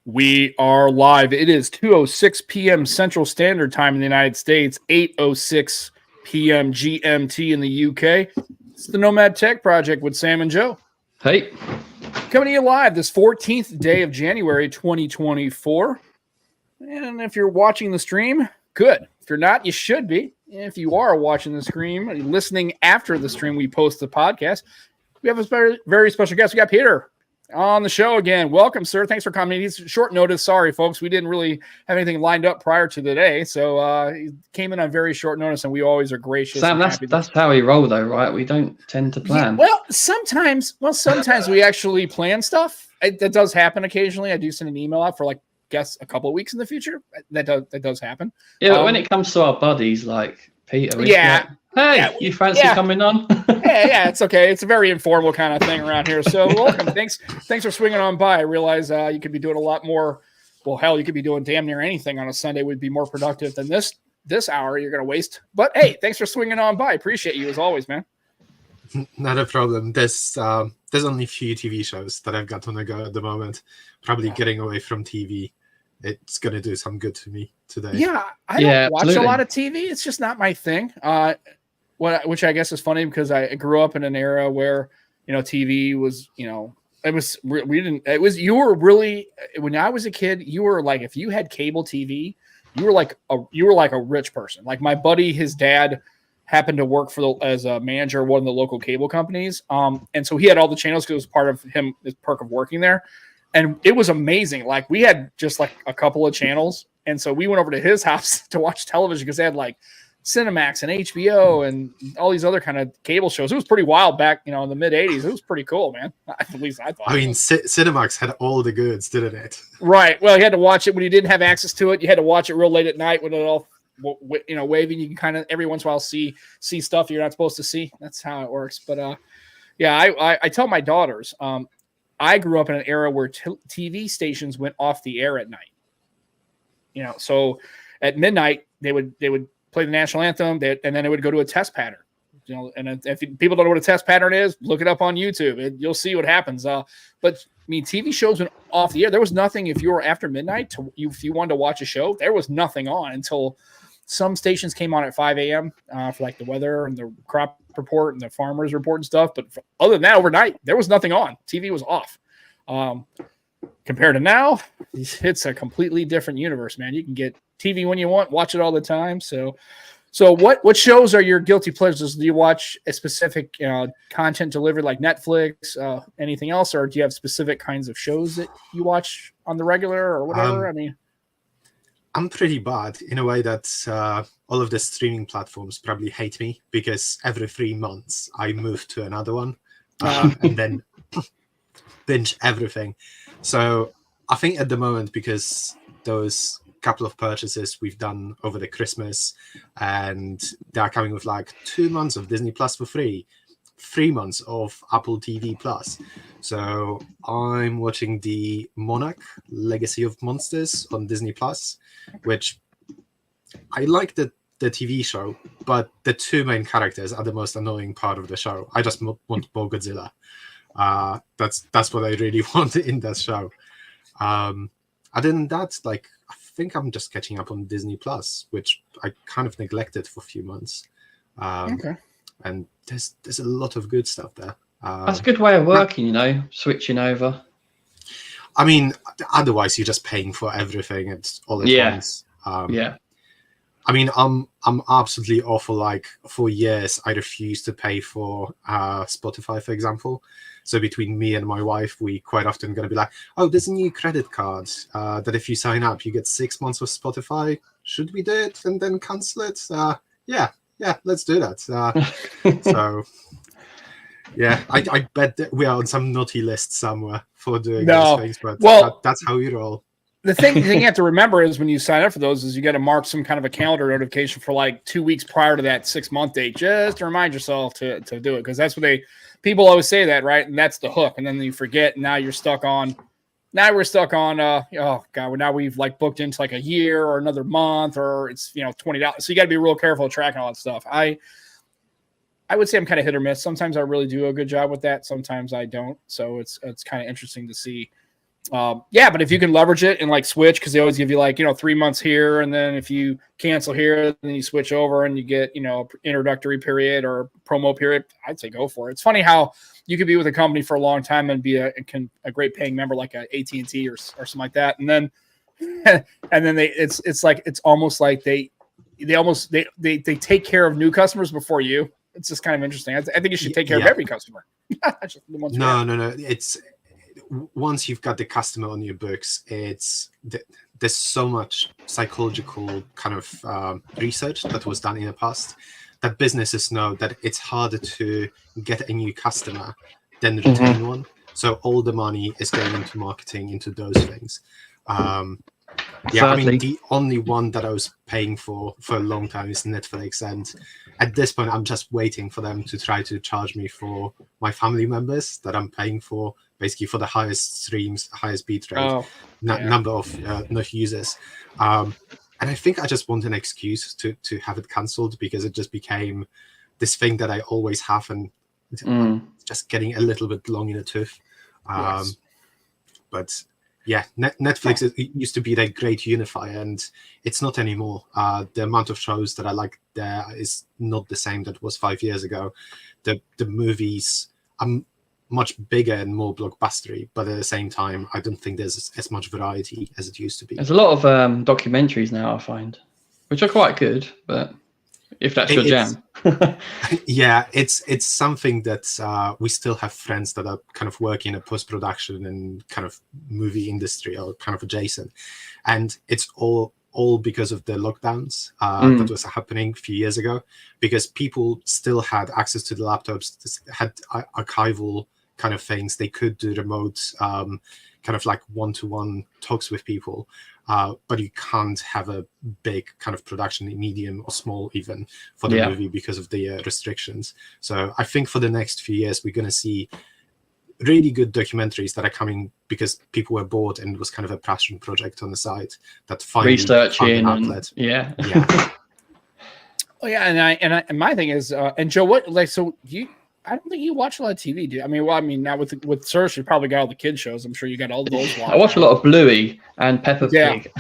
We are live. It is 2:06 p.m. Central Standard Time in the United States, 8:06 p.m. GMT in the UK. It's the Nomad Tech Project with Sam and Joe. Hey. Coming to you live this 14th day of January 2024. And if you're watching the stream, good. If you're not, you should be. If you are watching the stream, listening after the stream, we post the podcast. We have a very, very special guest. We got Piotr on the show again. Welcome, sir. Thanks for coming. He's short notice. Sorry, folks. We didn't really have anything lined up prior to today. So he came in on very short notice, and we always are gracious. Sam, that's how we roll, though, right? We don't tend to plan. Yeah, sometimes we actually plan stuff. That does happen occasionally. I do send an email out for guess a couple of weeks in the future. That does happen. Yeah, but when it comes to our buddies like Peter, yeah. Hey, you fancy coming on? yeah, it's okay. It's a very informal kind of thing around here. So welcome. Thanks for swinging on by. I realize you could be doing a lot more. Well, hell, you could be doing damn near anything on a Sunday would be more productive than this hour you're going to waste. But hey, thanks for swinging on by. Appreciate you as always, man. Not a problem. There's only a few TV shows that I've got on the go at the moment. Probably getting away from TV. It's going to do some good to me today. Yeah, I don't watch a lot of TV. It's just not my thing. Which I guess is funny because I grew up in an era where, TV was, you were really, when I was a kid, you were like, if you had cable TV, you were like a rich person. Like my buddy, his dad happened to work as a manager of one of the local cable companies. And so he had all the channels because it was part of his perk of working there. And it was amazing. Like we had just like a couple of channels. And so we went over to his house to watch television because they had like Cinemax and HBO and all these other kind of cable shows. It was pretty wild back, in the mid 80s. It was pretty cool, man. At least I thought. I mean, Cinemax had all the goods, didn't it? Right. Well, you had to watch it when you didn't have access to it. You had to watch it real late at night when it all, waving. You can kind of every once in a while see stuff you're not supposed to see. That's how it works. But yeah, I tell my daughters, I grew up in an era where TV stations went off the air at night. So at midnight they would play the national anthem, and then it would go to a test pattern. And if people don't know what a test pattern is, look it up on YouTube. You'll see what happens. But I mean, TV shows went off the air. There was nothing if you were after midnight. If you wanted to watch a show, there was nothing on until some stations came on at 5 a.m. For like the weather and the crop report and the farmers report and stuff. But other than that, overnight, there was nothing on. TV was off. Compared to now, it's a completely different universe, man. You can get TV when you want, watch it all the time. So what shows are your guilty pleasures? Do you watch a specific content delivered like Netflix, anything else, or do you have specific kinds of shows that you watch on the regular or whatever? I'm pretty bad in a way that all of the streaming platforms probably hate me because every 3 months I move to another one and then binge everything. So I think at the moment, because those couple of purchases we've done over the Christmas and they're coming with like 2 months of Disney Plus for free, 3 months of Apple TV Plus. So I'm watching the Monarch Legacy of Monsters on Disney Plus, which I like the TV show, but the two main characters are the most annoying part of the show. I just want more Godzilla. That's what I really want in that show. Other than that, I think I'm just catching up on Disney Plus, which I kind of neglected for a few months. Okay. And there's a lot of good stuff there. That's a good way of working, switching over. I mean, otherwise you're just paying for everything at all at once. Yeah. I mean, I'm absolutely awful. For years, I refused to pay for Spotify, for example. So between me and my wife, we quite often going to be like, oh, there's a new credit card that if you sign up, you get 6 months of Spotify. Should we do it and then cancel it? Yeah, let's do that. So, yeah, I bet that we are on some naughty list somewhere for doing those things, but that's how we roll. The thing you have to remember is when you sign up for those is you got to mark some kind of a calendar notification for 2 weeks prior to that 6 month date, just to remind yourself to do it. Because that's what people always say that, right? And that's the hook. And then you forget. And now we're stuck on, oh God, now we've booked into a year or another month or it's, $20. So you got to be real careful of tracking all that stuff. I would say I'm kind of hit or miss. Sometimes I really do a good job with that. Sometimes I don't. So it's kind of interesting to see. Yeah, but if you can leverage it and like switch, because they always give you like 3 months here, and then if you cancel here, then you switch over and you get introductory period or promo period. I'd say go for it. It's funny how you could be with a company for a long time and be a great paying member like a AT&T or something like that, and then it's almost like they take care of new customers before you. It's just kind of interesting. I think you should take care of every customer. No. It's once you've got the customer on your books, there's so much psychological kind of research that was done in the past that businesses know that it's harder to get a new customer than retain one. So all the money is going into marketing, into those things. I mean, the only one that I was paying for a long time is Netflix, and at this point, I'm just waiting for them to try to charge me for my family members that I'm paying for, basically for the highest streams, highest beat rate, number of users. And I think I just want an excuse to have it cancelled, because it just became this thing that I always have, and just getting a little bit long in the tooth. But yeah, Netflix it used to be that great unifier, and it's not anymore. The amount of shows that I like there is not the same that was 5 years ago. The movies are much bigger and more blockbustery, but at the same time, I don't think there's as much variety as it used to be. There's a lot of documentaries now, I find, which are quite good, but if that's your jam. Yeah, it's something that we still have friends that are kind of working in a post-production and kind of movie industry or kind of adjacent, and it's all because of the lockdowns that was happening a few years ago, because people still had access to the laptops, had archival kind of things. They could do remote kind of like one-to-one talks with people, but you can't have a big kind of production, medium or small even, for the movie because of the restrictions. So I think for the next few years, we're going to see really good documentaries that are coming because people were bored and it was kind of a passion project on the side that finally researching found an outlet. Oh yeah, and my thing is, and Joe, what I don't think you watch a lot of TV, do you? I mean, now with Search, you probably got all the kid shows. I'm sure you got all those. I watch a lot of Bluey and Peppa Pig.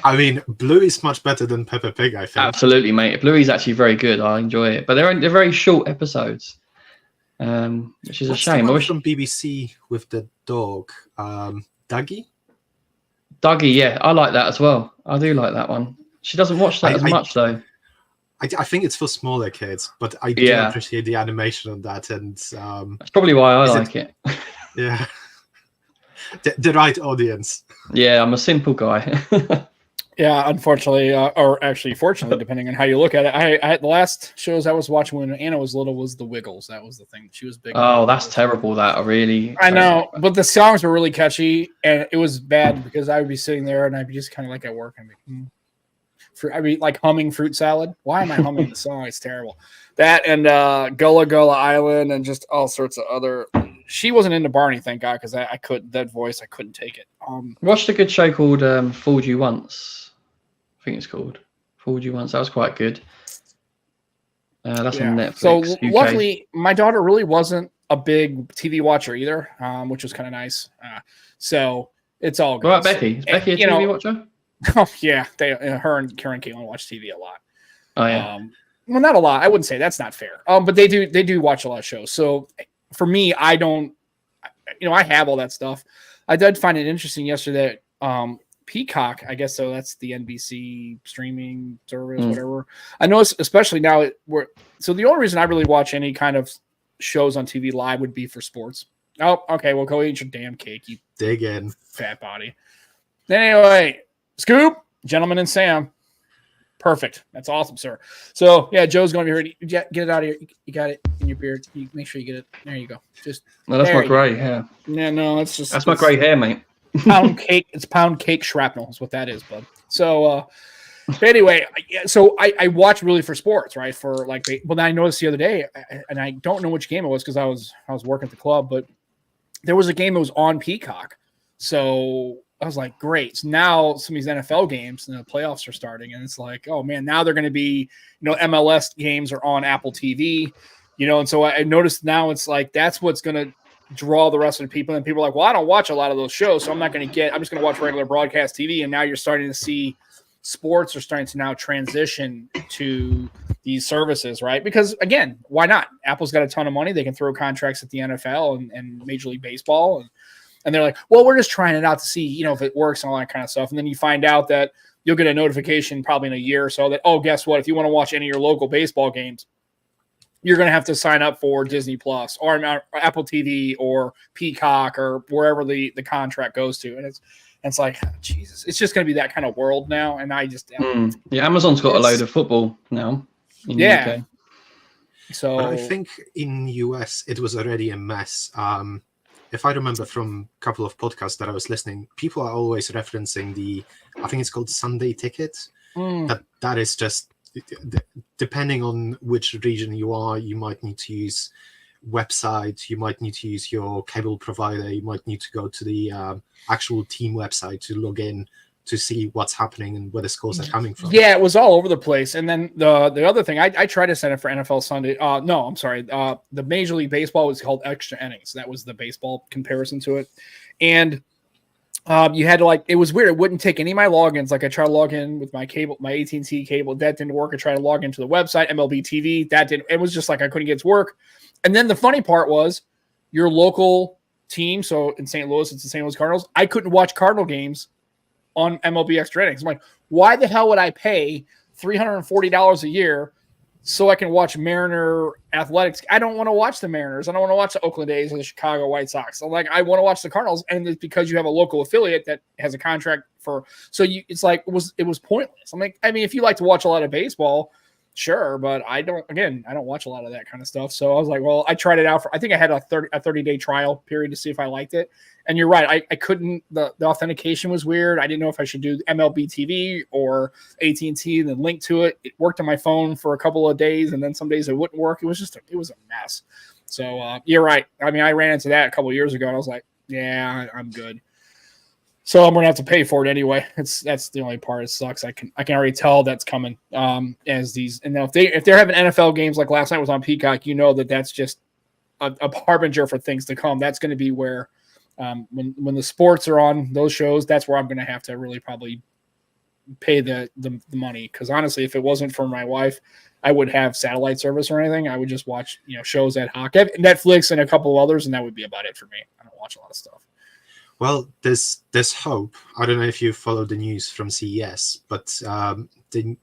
I mean, Bluey is much better than Peppa Pig, I think. Absolutely, mate. Bluey's actually very good. I enjoy it, but they're very short episodes, which is a shame. The one from BBC with the dog, Dougie. Dougie, yeah, I like that as well. I do like that one. She doesn't watch that as much though. I think it's for smaller kids, but I do appreciate the animation on that, and that's probably why I like it. Yeah, the right audience. Yeah, I'm a simple guy. Yeah, unfortunately, or actually, fortunately, depending on how you look at it, I the last shows I was watching when Anna was little was The Wiggles. That was the thing. She was big. Oh, that's terrible. That I know, but the songs were really catchy, and it was bad because I would be sitting there and I'd be just kind of like at work and I'd be like humming Fruit Salad. Why am I humming the song? It's terrible. That and Gullah Gullah Island and just all sorts of other. She wasn't into Barney, thank God, because I couldn't. That voice, I couldn't take it. Watched a good show called Fooled You Once. I think it's called Fooled You Once. That was quite good. That's on Netflix. So UK. luckily, my daughter really wasn't a big TV watcher either, which was kind of nice. So it's all good. What about Becky? Is Becky a TV watcher? Oh yeah, her and Karen Caitlin watch TV a lot. Oh yeah. Well, not a lot. I wouldn't say that's not fair. But they do watch a lot of shows. So for me, I don't. I have all that stuff. I did find it interesting yesterday. Peacock, I guess so. That's the NBC streaming service, whatever. I know, especially now. So the only reason I really watch any kind of shows on TV live would be for sports. Oh, okay. Well, go eat your damn cake, you dig in, fat body. Anyway. Scoop, Gentleman and Sam. Perfect. That's awesome, sir. So, yeah, Joe's going to be ready. Get it out of here. You got it in your beard. You make sure you get it. There you go. No, that's my grey hair. Yeah, no, that's my grey hair, mate. Pound cake. It's pound cake shrapnel is what that is, bud. So, anyway, so I watch really for sports, right? For like, but I noticed the other day, and I don't know which game it was because I was working at the club, but there was a game that was on Peacock. So I was like, great. So now some of these NFL games and the playoffs are starting, and it's like, oh man, now they're going to be, MLS games are on Apple TV, and so I noticed now it's like that's what's going to draw the rest of the people. And people are like, well, I don't watch a lot of those shows, so I'm just going to watch regular broadcast TV. And now you're starting to see sports are starting to now transition to these services, right? Because again, why not? Apple's got a ton of money. They can throw contracts at the NFL and Major League Baseball. And they're like, well, we're just trying it out to see, if it works and all that kind of stuff. And then you find out that you'll get a notification probably in a year or so that, oh, guess what? If you want to watch any of your local baseball games, you're going to have to sign up for Disney Plus or Apple TV or Peacock or wherever the contract goes to. And it's like, oh, Jesus, it's just going to be that kind of world now. And I just, yeah, Amazon's got a load of football now. In the UK. So but I think in US it was already a mess. If I remember from a couple of podcasts that I was listening, people are always referencing I think it's called Sunday Ticket. That is just, depending on which region you are, you might need to use website, you might need to use your cable provider, you might need to go to the actual team website to log in to see what's happening and where the scores are coming from. Yeah, it was all over the place. And then the other thing, I tried to sign up for NFL Sunday. No, I'm sorry. The Major League Baseball was called Extra Innings. That was the baseball comparison to it. And you had to it was weird. It wouldn't take any of my logins. Like I tried to log in with my AT&T cable. That didn't work. I tried to log into the website, MLB TV. That didn't. It was just like I couldn't get it to work. And then the funny part was your local team. So in St. Louis, it's the St. Louis Cardinals. I couldn't watch Cardinal games on MLB Extra Innings. I'm like, why the hell would I pay $340 a year so I can watch Mariner Athletics? I don't want to watch the Mariners. I don't want to watch the Oakland A's or the Chicago White Sox. I'm like, I want to watch the Cardinals, and it's because you have a local affiliate that has a contract for. So it's like it was pointless. I'm like, I mean, if you like to watch a lot of baseball, sure, but I don't watch a lot of that kind of stuff. So I was like, well, I tried it out I think I had a 30-day trial period to see if I liked it. And you're right. I couldn't, the authentication was weird. I didn't know if I should do MLB TV or AT&T and then link to it. It worked on my phone for a couple of days, and then some days it wouldn't work. It was it was a mess. So you're right. I mean, I ran into that a couple of years ago, and I was like, yeah, I'm good. So I'm gonna have to pay for it anyway. That's the only part. It sucks. I can already tell that's coming. As these, and now if they're having NFL games like last night was on Peacock, that's just a harbinger for things to come. That's going to be where when the sports are on those shows, that's where I'm going to have to really probably pay the money. Because honestly, if it wasn't for my wife, I would have satellite service or anything. I would just watch shows ad hoc, Netflix and a couple of others, and that would be about it for me. I don't watch a lot of stuff. Well, there's hope. I don't know if you follow the news from CES, but I think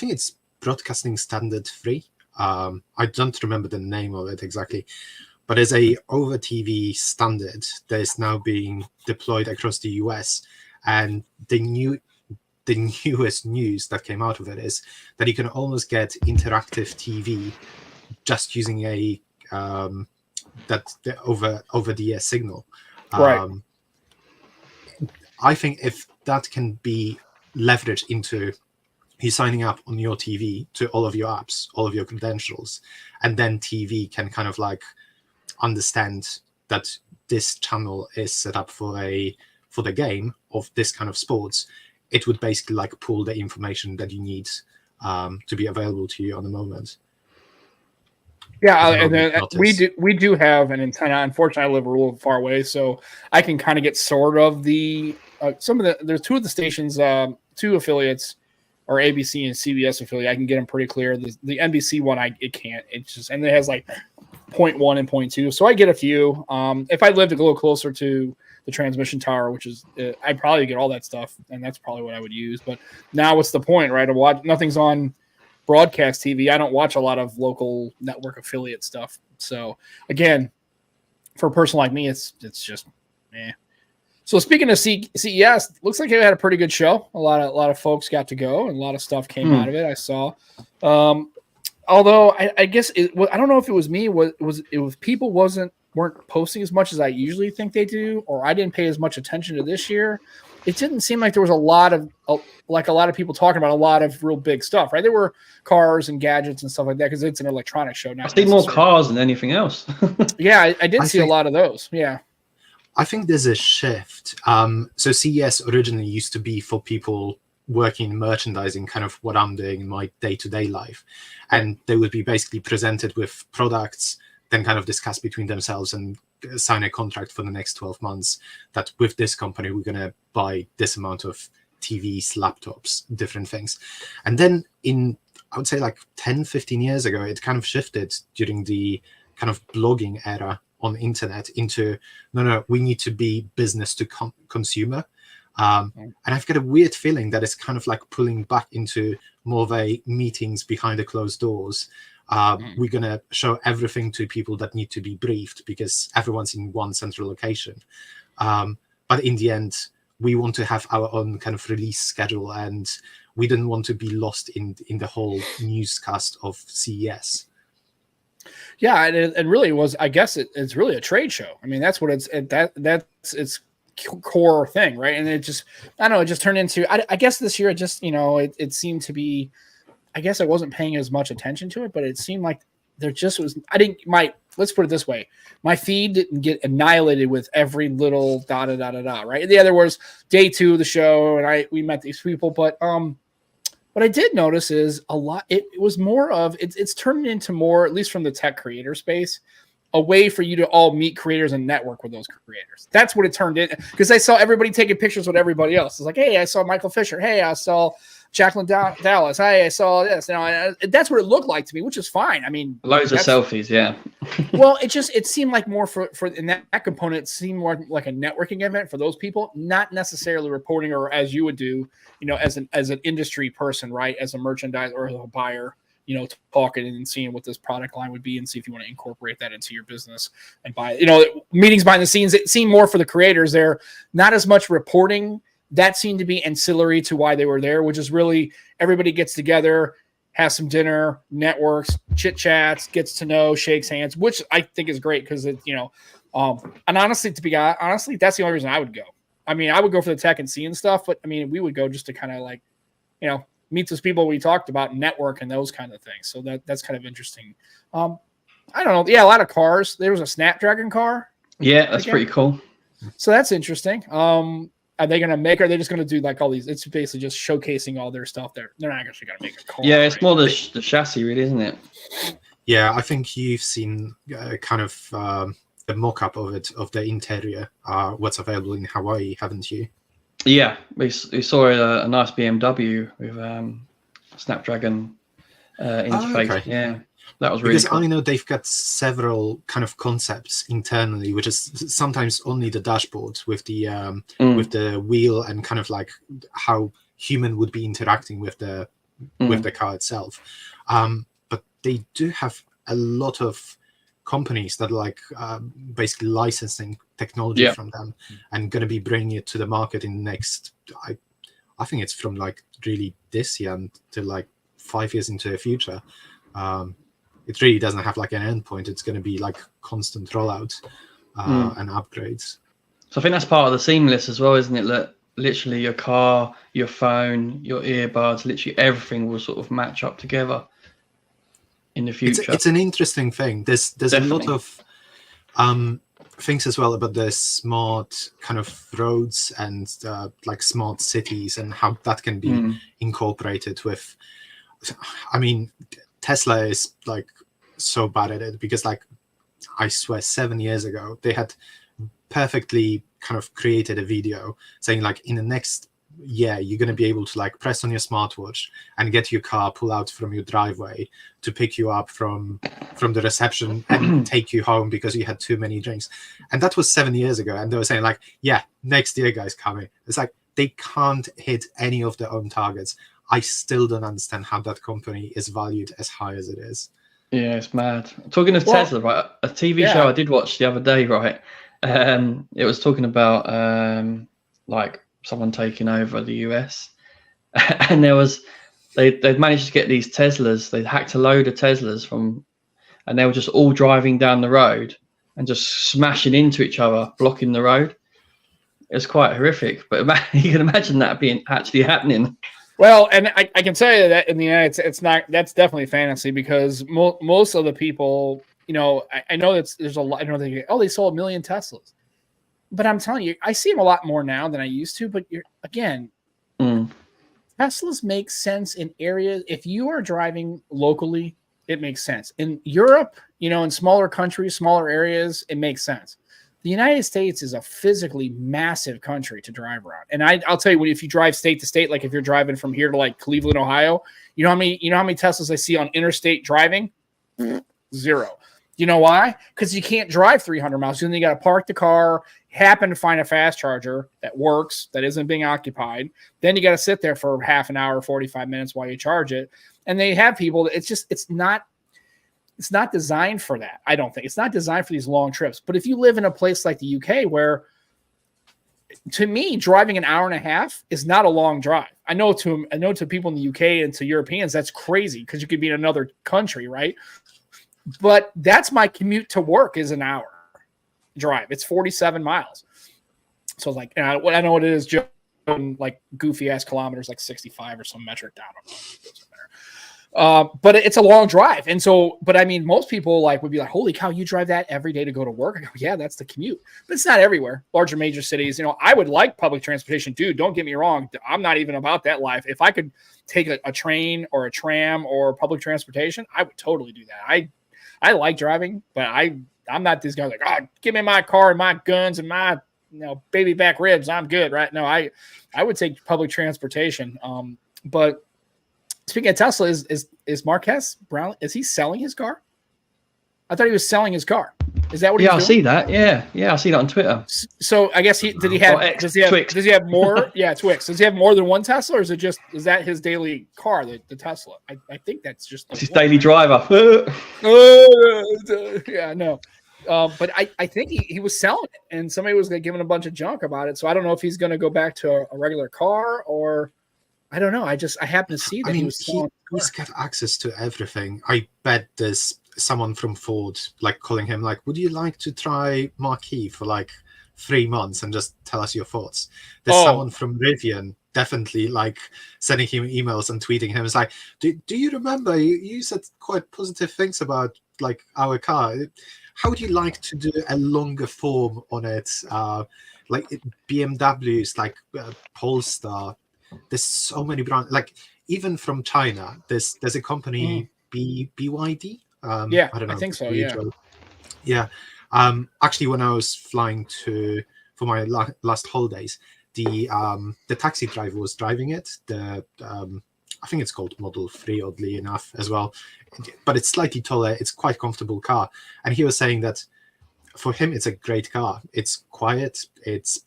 it's Broadcasting Standard 3. I don't remember the name of it exactly, but as a over TV standard that is now being deployed across the US, and the newest news that came out of it is that you can almost get interactive TV just using a over the air signal. Right. I think if that can be leveraged into you signing up on your TV to all of your apps, all of your credentials, and then TV can kind of understand that this channel is set up for the game of this kind of sports, it would basically pull the information that you need to be available to you on the moment. Yeah, and then we do have an antenna. Unfortunately, I live a little far away, so I can kind of get sort of there's two of the stations, two affiliates, or ABC and CBS affiliate. I can get them pretty clear. The NBC one, it can't. It's just, and it has 0.1 and 0.2, so I get a few. If I lived a little closer to the transmission tower, which is, I'd probably get all that stuff, and that's probably what I would use. But now, what's the point, right? Nothing's on broadcast TV. I don't watch a lot of local network affiliate stuff. So again, for a person like me, it's just So speaking of CES, looks like it had a pretty good show. A lot of folks got to go, and a lot of stuff came out of it. I saw. Although I guess I don't know if it was me. It was people weren't posting as much as I usually think they do, or I didn't pay as much attention to this year. It didn't seem like there was a lot of people talking about a lot of real big stuff, right? There were cars and gadgets and stuff like that because it's an electronic show now. I see more cars than anything else. Yeah, I did see a lot of those. Yeah. I think there's a shift. So CES originally used to be for people working in merchandising, kind of what I'm doing in my day-to-day life. And they would be basically presented with products then kind of discuss between themselves and sign a contract for the next 12 months that with this company, we're going to buy this amount of TVs, laptops, different things. And then I would say like 10, 15 years ago, it kind of shifted during the kind of blogging era on the internet into, no, we need to be business to consumer. And I've got a weird feeling that it's kind of like pulling back into more of a meetings behind the closed doors. We're going to show everything to people that need to be briefed because everyone's in one central location. But in the end, we want to have our own kind of release schedule, and we didn't want to be lost in the whole newscast of CES. Yeah, and really was, I guess it's really a trade show. I mean, that's what that's its core thing, right? And it just, I don't know, it just turned into, I guess this year it just, it seemed to be, I guess I wasn't paying as much attention to it, but it seemed like there just was, let's put it this way. My feed didn't get annihilated with every little right? The other was day 2 of the show and we met these people, but what I did notice is a lot, it was more of, it's turned into more, at least from the tech creator space, a way for you to all meet creators and network with those creators. That's what it turned in, because I saw everybody taking pictures with everybody else. It's like, hey, I saw Michael Fisher. Hey, I saw Jacqueline Dallas. Hey, I saw this. That's what it looked like to me, which is fine. I mean, loads of selfies, yeah. Well, it seemed like more for in that component, it seemed more like a networking event for those people, not necessarily reporting, or as you would do, as an industry person, right? As a merchandise or as a buyer, talking and seeing what this product line would be and see if you want to incorporate that into your business and buy, meetings behind the scenes. It seemed more for the creators there, not as much reporting. That seemed to be ancillary to why they were there, which is really everybody gets together, has some dinner, networks, chit chats, gets to know, shakes hands, which I think is great because and honestly, that's the only reason I would go. I mean, I would go for the tech and seeing stuff, but I mean, we would go just to kind of like, meet those people we talked about, network and those kind of things. So that's kind of interesting. I don't know. Yeah, a lot of cars. There was a Snapdragon car. Yeah, that's pretty cool. So that's interesting. Are they going to make, or are they just going to do like all these? It's basically just showcasing all their stuff there. They're not actually going to make a car. Yeah, it's more the chassis, really, isn't it? Yeah, I think you've seen kind of the mock-up of it, of the interior, what's available in Hawaii, haven't you? Yeah, we saw a nice BMW with Snapdragon interface. Okay. Yeah, that was really because cool. I know they've got several kind of concepts internally, which is sometimes only the dashboard with the wheel and kind of like how human would be interacting with the car itself. But they do have a lot of companies that are like basically licensing technology from them and going to be bringing it to the market in the next, I think it's from like really this year until like 5 years into the future. It really doesn't have like an endpoint. It's going to be like constant rollout and upgrades. So I think that's part of the seamless as well, isn't it? That literally your car, your phone, your earbuds, literally everything will sort of match up together in the future. It's an interesting thing. There's Definitely. a lot of things as well about the smart kind of roads and like smart cities and how that can be incorporated with. I mean, Tesla is like so bad at it because, like, I swear 7 years ago they had perfectly kind of created a video saying like in the next year you're going to be able to like press on your smartwatch and get your car pull out from your driveway to pick you up from the reception and take you home because you had too many drinks. And that was 7 years ago, and they were saying like, yeah, next year guys coming. It's like they can't hit any of their own targets. I still don't understand how that company is valued as high as it is. Yeah, it's mad. Talking of Tesla, right? A TV show I did watch the other day, right? It was talking about like someone taking over the US, and they'd managed to get these Teslas. They'd hacked a load of Teslas and they were just all driving down the road and just smashing into each other, blocking the road. It's quite horrific, but you can imagine that being actually happening. Well, and I can tell you that in the United States, it's not. That's definitely fantasy because most of the people, I know there's a lot. I know they sold 1 million Teslas, but I'm telling you, I see them a lot more now than I used to. But Teslas make sense in areas. If you are driving locally it makes sense. In Europe, in smaller countries, smaller areas, it makes sense. The United States is a physically massive country to drive around. And I'll tell you, if you drive state to state, like if you're driving from here to like Cleveland, Ohio, you know how many Teslas I see on interstate driving? 0. You know why? Because you can't drive 300 miles. Then you got to park the car, happen to find a fast charger that works, that isn't being occupied. Then you got to sit there for half an hour, 45 minutes while you charge it. And they have people, it's not designed for that. I don't think it's not designed for these long trips. But if you live in a place like the UK, where to me, driving an hour and a half is not a long drive. I know to people in the UK and to Europeans, that's crazy because you could be in another country, right? But that's my commute to work is an hour drive. It's 47 miles. So like, and I know what it is, just like goofy ass kilometers, like 65 or some metric down. But it's a long drive. And so, but I mean, most people would be like, holy cow, you drive that every day to go to work? I go, yeah, that's the commute. But it's not everywhere. Larger major cities, I would like public transportation. Dude, don't get me wrong. I'm not even about that life. If I could take a train or a tram or public transportation, I would totally do that. I like driving, but I'm not these guys like, give me my car and my guns and my baby back ribs. I'm good, right? No, I would take public transportation. But speaking of Tesla, is Marquez Brown? Is he selling his car? I thought he was selling his car. Is that what? Yeah, he's I see that. Yeah, I see that on Twitter. So I guess does he have more? Yeah, Twix. Does he have more than one Tesla, or is that his daily car, the Tesla? I think that's just his daily driver. Yeah, no. But I think he was selling it, and somebody was giving a bunch of junk about it. So I don't know if he's going to go back to a regular car or. I don't know. I happen to see that he's got access to everything. I bet there's someone from Ford calling him would you like to try Marquis for 3 months and just tell us your thoughts? There's someone from Rivian definitely sending him emails and tweeting him. It's like, do you remember you said quite positive things about our car? How would you like to do a longer form on it? BMW's Polestar. There's so many brands, even from China. There's a company BYD. I don't know. I think so. Yeah. Actually, when I was flying for my last holidays, the taxi driver was driving it. I think it's called Model 3, oddly enough, as well. But it's slightly taller. It's quite a comfortable car, and he was saying that for him, it's a great car. It's quiet. It's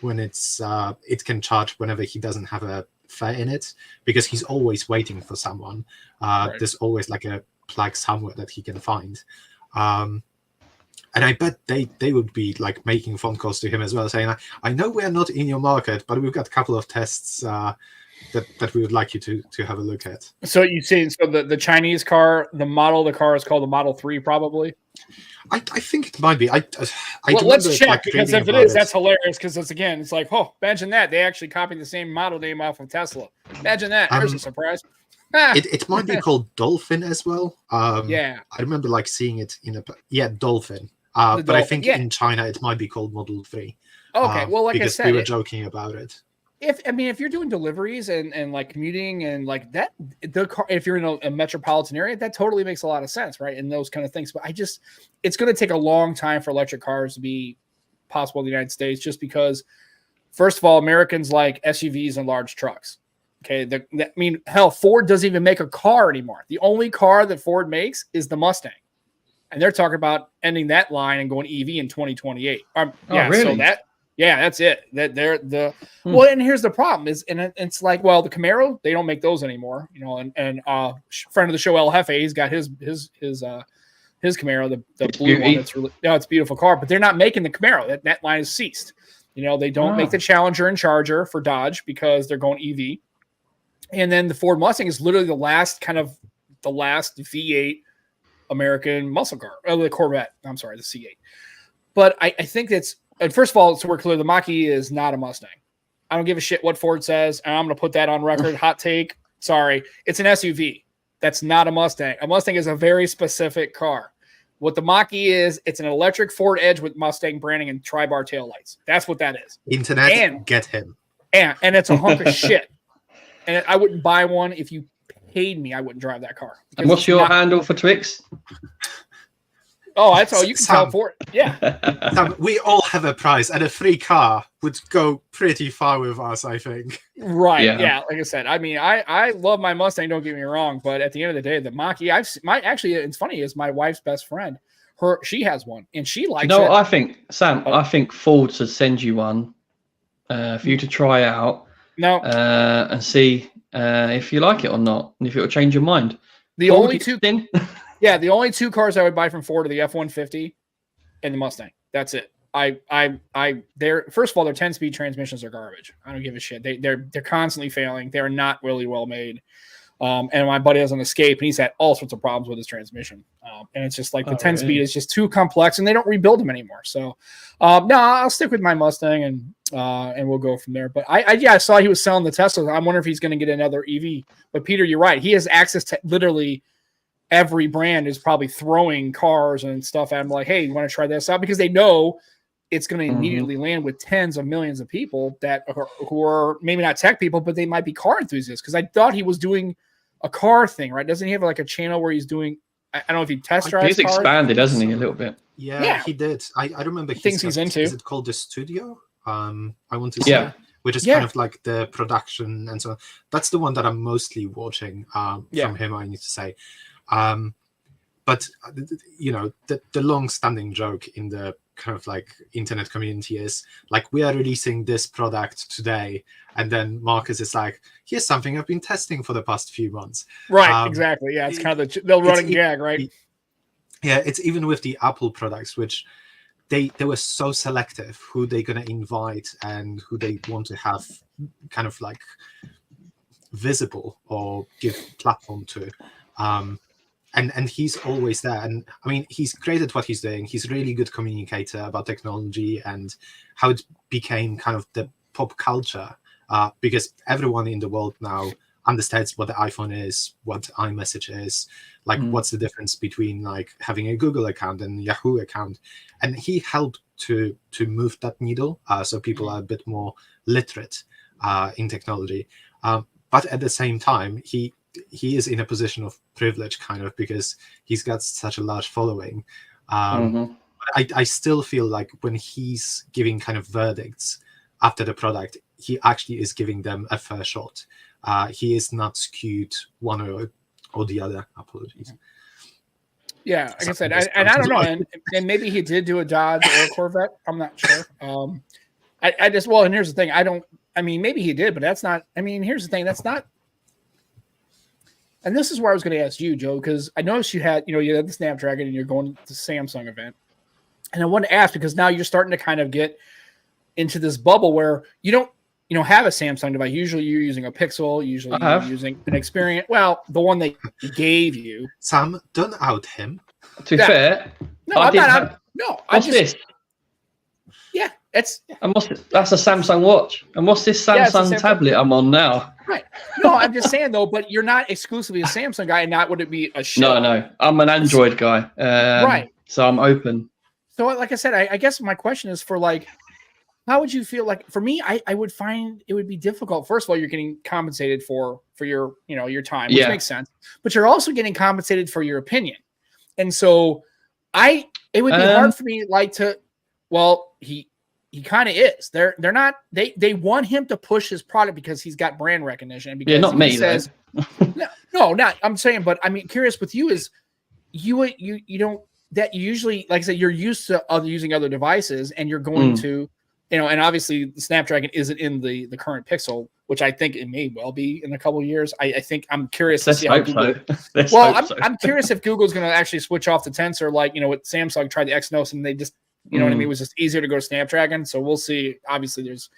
it can charge whenever he doesn't have a fare in it, because he's always waiting for someone. Right. There's always a plug somewhere that he can find. And I bet they would be making phone calls to him as well, saying, I know we're not in your market, but we've got a couple of tests that we would like you to have a look at. So you see, the Chinese car, the model of the car is called the Model 3, probably? I think it might be. Let's check, because if it is, that's hilarious, because it's imagine that. They actually copied the same model name off of Tesla. Imagine that. There's a surprise. It might be called Dolphin as well. I remember seeing it Dolphin. But I think in China it might be called Model 3. Okay, well, like I said, we were joking about it. If you're doing deliveries and commuting and that, the car, if you're in a metropolitan area, that totally makes a lot of sense, right? And those kind of things. But it's going to take a long time for electric cars to be possible in the United States, just because, first of all, Americans like SUVs and large trucks. Okay, hell, Ford doesn't even make a car anymore. The only car that Ford makes is the Mustang, and they're talking about ending that line and going EV in 2028. Really? So that's it. Well, and here's the problem is, and it's the Camaro, they don't make those anymore, and friend of the show, El Jefe, he's got his Camaro, the blue one. It's really, it's a beautiful car, but they're not making the Camaro. That line is ceased. They don't make the Challenger and Charger for Dodge because they're going EV. And then the Ford Mustang is literally the last V8 American muscle car, the Corvette. I'm sorry, the C8. But I think that's, and first of all, so we're clear, the Mach-E is not a Mustang. I don't give a shit what Ford says, and I'm going to put that on record. Hot take. Sorry. It's an SUV. That's not a Mustang. A Mustang is a very specific car. What the Mach-E is, it's an electric Ford Edge with Mustang branding and tri-bar taillights. That's what that is. Internet, get him. And it's a hunk of shit. And I wouldn't buy one if you paid me, I wouldn't drive that car. And what's your handle for Twix? Oh, that's all you can tell for it. Yeah. Sam, we all have a price, and a free car would go pretty far with us, I think. Right. Yeah. Like I said, I mean, I love my Mustang. Don't get me wrong, but at the end of the day, the Mach-E, actually, it's funny, is my wife's best friend. She has one, and she likes it. I think, Sam, I think Ford should send you one for you to try out. No. And see if you like it or not, and if it will change your mind. The only two cars I would buy from Ford are the F-150 and the Mustang. That's it. They're first of all, their 10-speed transmissions are garbage. I don't give a shit. They're constantly failing. They're not really well made. And my buddy has an Escape, and he's had all sorts of problems with his transmission. And it's just like the 10-speed is just too complex, and they don't rebuild them anymore. So, no, I'll stick with my Mustang, and we'll go from there. But I saw he was selling the Tesla. I'm wondering if he's going to get another EV. But Peter, you're right. He has access to literally every brand is probably throwing cars and stuff at him like, hey, you want to try this out? Because they know it's going to immediately land with tens of millions of people who are maybe not tech people, but they might be car enthusiasts. Because I thought he was doing a car thing, right? Doesn't he have like a channel where he's doing, I don't know if he test drives He's expanded, hasn't he, a little bit? Yeah, he did. I remember things he's into. Is it called the studio? I want to say, which is kind of like the production and so on. That's the one that I'm mostly watching from him, I need to say. But you know, the long-standing joke in the kind of like internet community is like, we are releasing this product today, and then Marcus is like, here's something I've been testing for the past few months. Right, exactly. Yeah, it's kind of they'll run and gag, right? Yeah, it's even with the Apple products, which they were so selective who they're going to invite and who they want to have kind of like visible or give platform to. And he's always there. And I mean, he's great at what he's doing. He's a really good communicator about technology and how it became kind of the pop culture, because everyone in the world now understands what the iPhone is, what iMessage is, like what's the difference between like having a Google account and Yahoo account. And he helped to move that needle, so people are a bit more literate in technology. But at the same time, he is in a position of privilege, kind of, because he's got such a large following. I still feel like when he's giving kind of verdicts after the product, he actually is giving them a fair shot. He is not skewed one or the other. Apologies. Yeah, like I said, and I don't know, and maybe he did do a Dodge or a Corvette. I'm not sure. I just, well, and here's the thing. I mean, maybe he did, but that's not. I mean, here's the thing. That's not. And this is where I was going to ask you, Joe, because I noticed you had the Snapdragon and you're going to the Samsung event. And I wanted to ask, because now you're starting to kind of get into this bubble where you don't have a Samsung device. Usually you're using a Pixel, usually you're using an Experience. Well, the one they gave you. Sam, don't out him. To be fair, no, I'm not. What's this? Yeah, it's. And what's this? That's a Samsung watch. And what's this Samsung tablet I'm on now? Right. No, I'm just saying though, but you're not exclusively a Samsung guy, and not would it be a show? No, I'm an Android guy. Right. So I'm open. So, like I said, I guess my question is for like, how would you feel like? For me, I would find it would be difficult. First of all, you're getting compensated for your your time, which makes sense, but you're also getting compensated for your opinion, and so it would be hard for me like to. Well, he kind of is. They're not. They want him to push his product because he's got brand recognition. Because not me. He says, no, not. I'm saying, but I mean, curious with you is you don't. That usually, like I said, you're used to using other devices, and you're going to, and obviously the Snapdragon isn't in the current Pixel, which I think it may well be in a couple of years. I think I'm curious to see how Google. I'm curious if Google's going to actually switch off the Tensor, like with Samsung tried the Exynos, and they just, what I mean, it was just easier to go to Snapdragon. So we'll see. Obviously, there's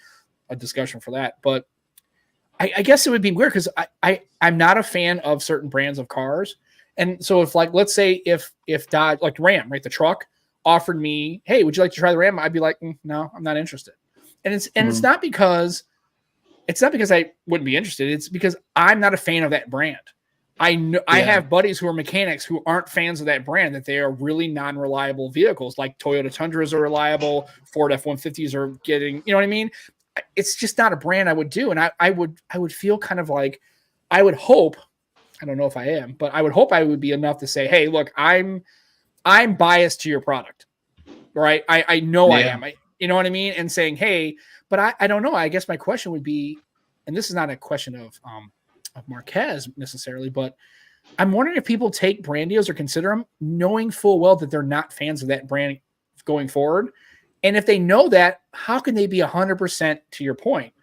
a discussion for that, but I guess it would be weird because I'm not a fan of certain brands of cars. And so if like, let's say if Dodge, like Ram, right, the truck offered me, hey, would you like to try the Ram? I'd be like, no, I'm not interested. And it's not because I wouldn't be interested. It's because I'm not a fan of that brand. I know I have buddies who are mechanics who aren't fans of that brand, that they are really non-reliable vehicles. Like Toyota Tundras are reliable, Ford F-150s are getting, you know what I mean? It's just not a brand I would do. And I would feel kind of like, I would hope I don't know if I am, but I would hope I would be enough to say, hey, look, I'm biased to your product, right? I know I am. You know what I mean? And saying, hey, but I don't know. I guess my question would be, and this is not a question of Marquez necessarily, but I'm wondering if people take brand deals or consider them knowing full well that they're not fans of that brand going forward. And if they know that, how can they be 100%, to your point,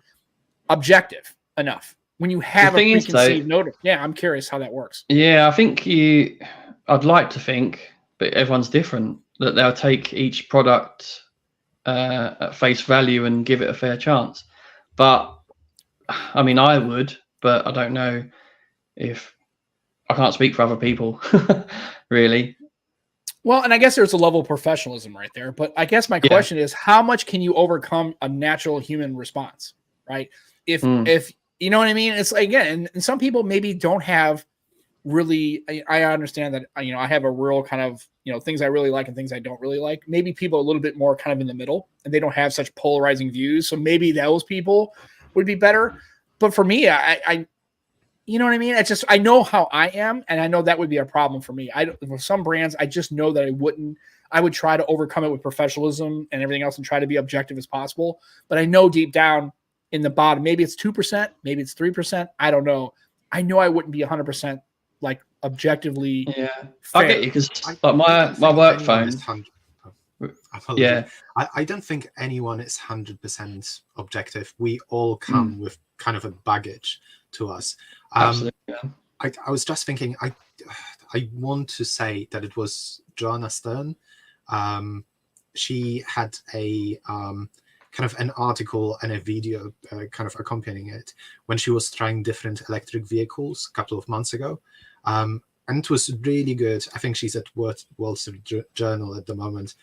objective enough when you have a preconceived notice? Yeah, I'm curious how that works. Yeah, I think I'd like to think, but everyone's different, that they'll take each product at face value and give it a fair chance. But I mean, I would, but I don't know if I can't speak for other people, really. Well, and I guess there's a level of professionalism right there. But I guess my question is, how much can you overcome a natural human response, right? If you know what I mean? It's like, again, and some people maybe don't have really, I understand that, I have a real kind of, things I really like and things I don't really like. Maybe people are a little bit more kind of in the middle and they don't have such polarizing views. So maybe those people would be better. But for me, I you know what I mean? It's just, I know how I am, and I know that would be a problem for me. For some brands, I just know that I would try to overcome it with professionalism and everything else and try to be objective as possible. But I know deep down in the bottom, maybe it's 2%, maybe it's 3%. I don't know. I know I wouldn't be 100% like objectively. Yeah, fair. I get you, because like my work phone. I don't think anyone is 100% objective. We all come with kind of a baggage to us. Absolutely. Yeah. I was just thinking, I want to say that it was Joanna Stern. She had a kind of an article and a video kind of accompanying it when she was trying different electric vehicles a couple of months ago. And it was really good. I think she's at Wall Street Journal at the moment,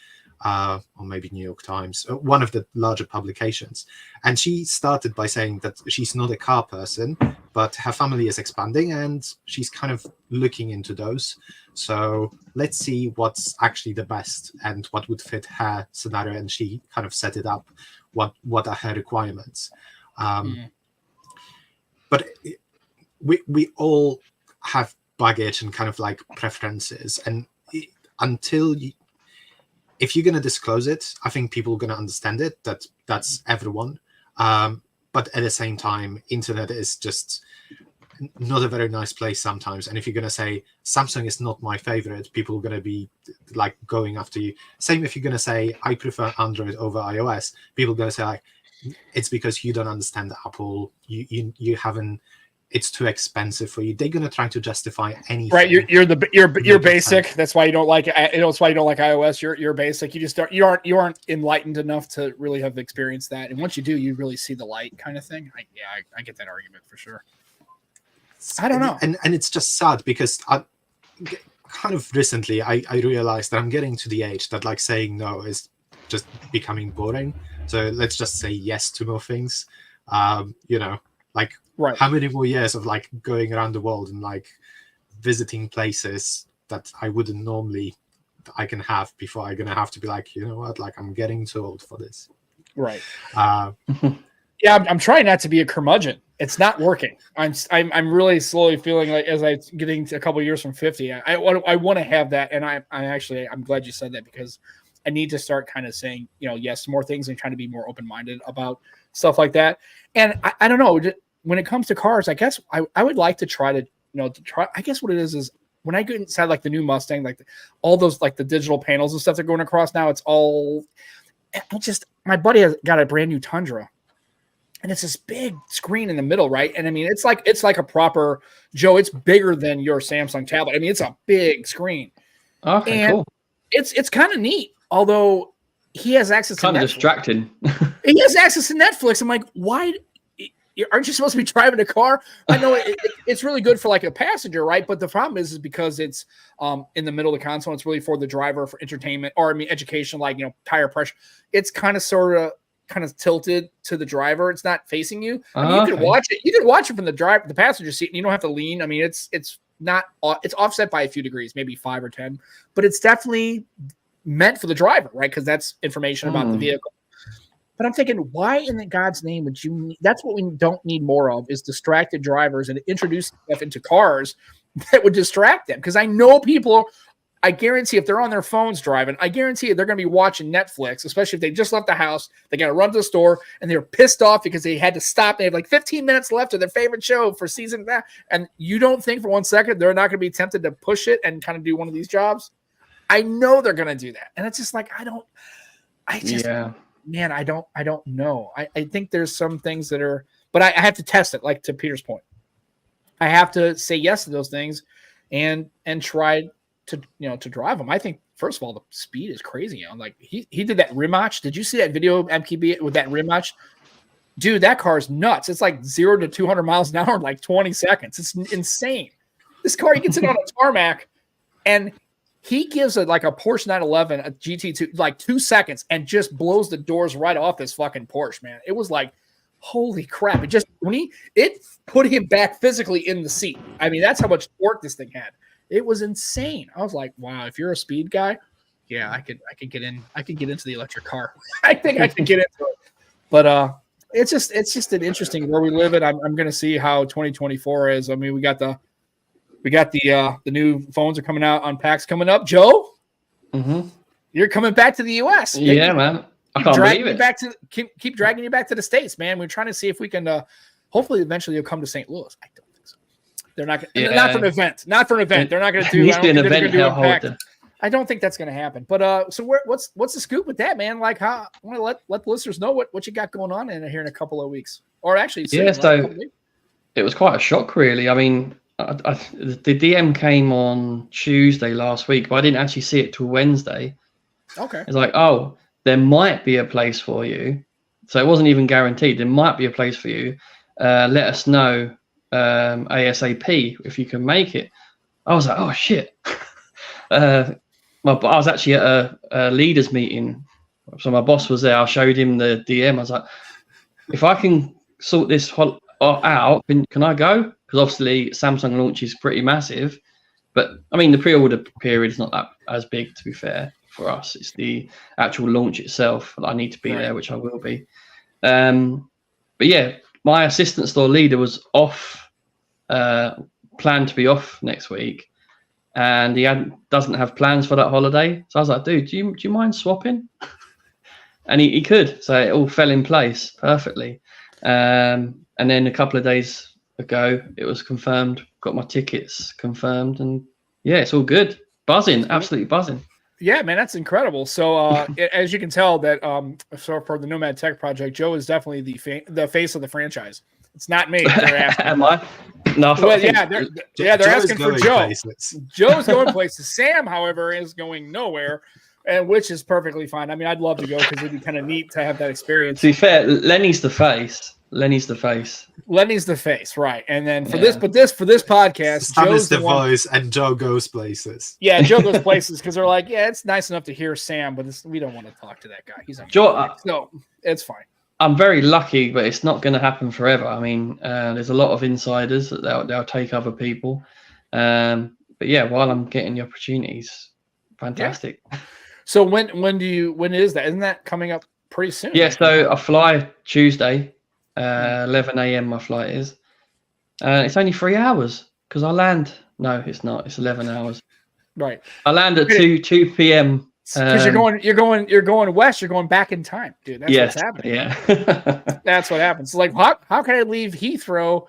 or maybe New York Times, one of the larger publications. And she started by saying that she's not a car person, but her family is expanding and she's kind of looking into those. So let's see what's actually the best and what would fit her scenario. And she kind of set it up. What are her requirements? But we all have baggage and kind of like preferences. And if you're going to disclose it, I think people are going to understand it, that's everyone. But at the same time, internet is just not a very nice place sometimes. And if you're going to say Samsung is not my favorite, people are going to be like going after you. Same if you're going to say I prefer Android over iOS, people are going to say like, it's because you don't understand Apple. You haven't. It's too expensive for you. They're going to try to justify anything. Right, you're basic. That's why you don't like it. That's why you don't like iOS. You're basic. You aren't enlightened enough to really have experienced that. And once you do, you really see the light, kind of thing. I get that argument for sure. I don't know, and it's just sad because kind of recently I realized that I'm getting to the age that like saying no is just becoming boring. So let's just say yes to more things. Like. Right. How many more years of like going around the world and like visiting places that I wouldn't normally I can have before I'm gonna have to be like, you know what, like I'm getting too old for this. Right. Yeah, I'm trying not to be a curmudgeon. It's not working. I'm really slowly feeling like as I'm getting to a couple of years from 50, I want to have that, and I'm glad you said that because I need to start kind of saying yes to more things and trying to be more open minded about stuff like that. And I don't know. When it comes to cars, I guess I would like to try to, I guess what it is when I get inside like the new Mustang, like all those, like the digital panels and stuff they're going across now, it's all, my buddy has got a brand new Tundra and it's this big screen in the middle. Right. And I mean, it's like a proper Joe, it's bigger than your Samsung tablet. I mean, it's a big screen. Okay, and cool. It's kind of neat. Although he has access to Netflix. Kind of distracting. He has access to Netflix. I'm like, why? Aren't you supposed to be driving a car? I know it's really good for like a passenger, right? But the problem is because it's in the middle of the console. It's really for the driver for entertainment or education, like tire pressure. It's kind of tilted to the driver. It's not facing you. I mean, you can watch it. You can watch it from the passenger seat, and you don't have to lean. I mean, it's offset by a few degrees, maybe 5 or 10, but it's definitely meant for the driver, right? Because that's information about the vehicle. But I'm thinking, why in God's name would you need? That's what we don't need more of is distracted drivers and introduce stuff into cars that would distract them. Because I know people, I guarantee if they're on their phones driving, I guarantee they're going to be watching Netflix, especially if they just left the house. They got to run to the store and they're pissed off because they had to stop. They have like 15 minutes left of their favorite show for season that. And you don't think for 1 second they're not going to be tempted to push it and kind of do one of these jobs? I know they're going to do that. And it's just like, I don't know. I think there's some things that are, but I have to test it. Like to Peter's point, I have to say yes to those things and try to drive them. I think first of all, the speed is crazy. I'm like, he did that Rimac. Did you see that video of MKB with that Rimac? Dude, that car is nuts. It's like 0 to 200 miles an hour in like 20 seconds. It's insane. This car, he gets it on a tarmac and he gives it like a Porsche 911, a GT2, like 2 seconds and just blows the doors right off this fucking Porsche, man. It was like, holy crap. It put him back physically in the seat. I mean, that's how much torque this thing had. It was insane. I was like, wow, if you're a speed guy, yeah, I could get in. I could get into the electric car. I think I could get into it. But it's just an interesting where we live in. I'm going to see how 2024 is. I mean, we got the new phones are coming out on packs coming up. Joe, you're coming back to the US. Yeah, man. I can't believe it. Keep dragging you back to the States, man. We're trying to see if we can. Hopefully, eventually, you'll come to St. Louis. I don't think so. They're not. Not for an event. Not for an event. They're not going to do. Needs to be an event. I don't think that's going to happen. But so what's the scoop with that, man? Like, how? I want to let the listeners know what you got going on in here in a couple of weeks, or actually, so it was quite a shock, really. I mean, the DM came on Tuesday last week, but I didn't actually see it till Wednesday. Okay. It's like, oh, there might be a place for you. So it wasn't even guaranteed. There might be a place for you. Let us know ASAP if you can make it. I was like, oh shit. But I was actually at a leaders meeting, so my boss was there. I showed him the DM. I was like, if I can sort this out, can I go? Because obviously Samsung launch is pretty massive, but I mean the pre-order period is not that as big, to be fair, for us. It's the actual launch itself that I need to be there, which I will be. But yeah, my assistant store leader was off, planned to be off next week, and he doesn't have plans for that holiday. So I was like, dude, do you mind swapping? And he could. So it all fell in place perfectly. And then a couple of days ago, it was confirmed. Got my tickets confirmed, and yeah, it's all good. Buzzing, absolutely buzzing. Yeah, man, that's incredible. So as you can tell, that so for the Nomad Tech Project, Joe is definitely the face of the franchise. It's not me. They're asking. Am I? No. Well, they're asking for Joe. Places. Joe's going places. Sam, however, is going nowhere, and which is perfectly fine. I mean, I'd love to go because it'd be kind of neat to have that experience. To be fair, Lenny's the face. Lenny's the face, right? And then for this podcast, Sam is the voice, and Joe goes places. Yeah, Joe goes places because they're like, yeah, it's nice enough to hear Sam, but we don't want to talk to that guy. He's Joe. So it's fine. I'm very lucky, but it's not going to happen forever. I mean, there's a lot of insiders that they'll take other people. But yeah, while I'm getting the opportunities, fantastic. Yeah. So when is that? Isn't that coming up pretty soon? Yeah, so I fly Tuesday, 11 a.m. my flight is. It's only 3 hours because I land. No, it's not. It's 11 hours. Right. I land at 2 p.m. Because you're going west. You're going back in time, dude. That's what's happening. Yeah. That's what happens. So like, how can I leave Heathrow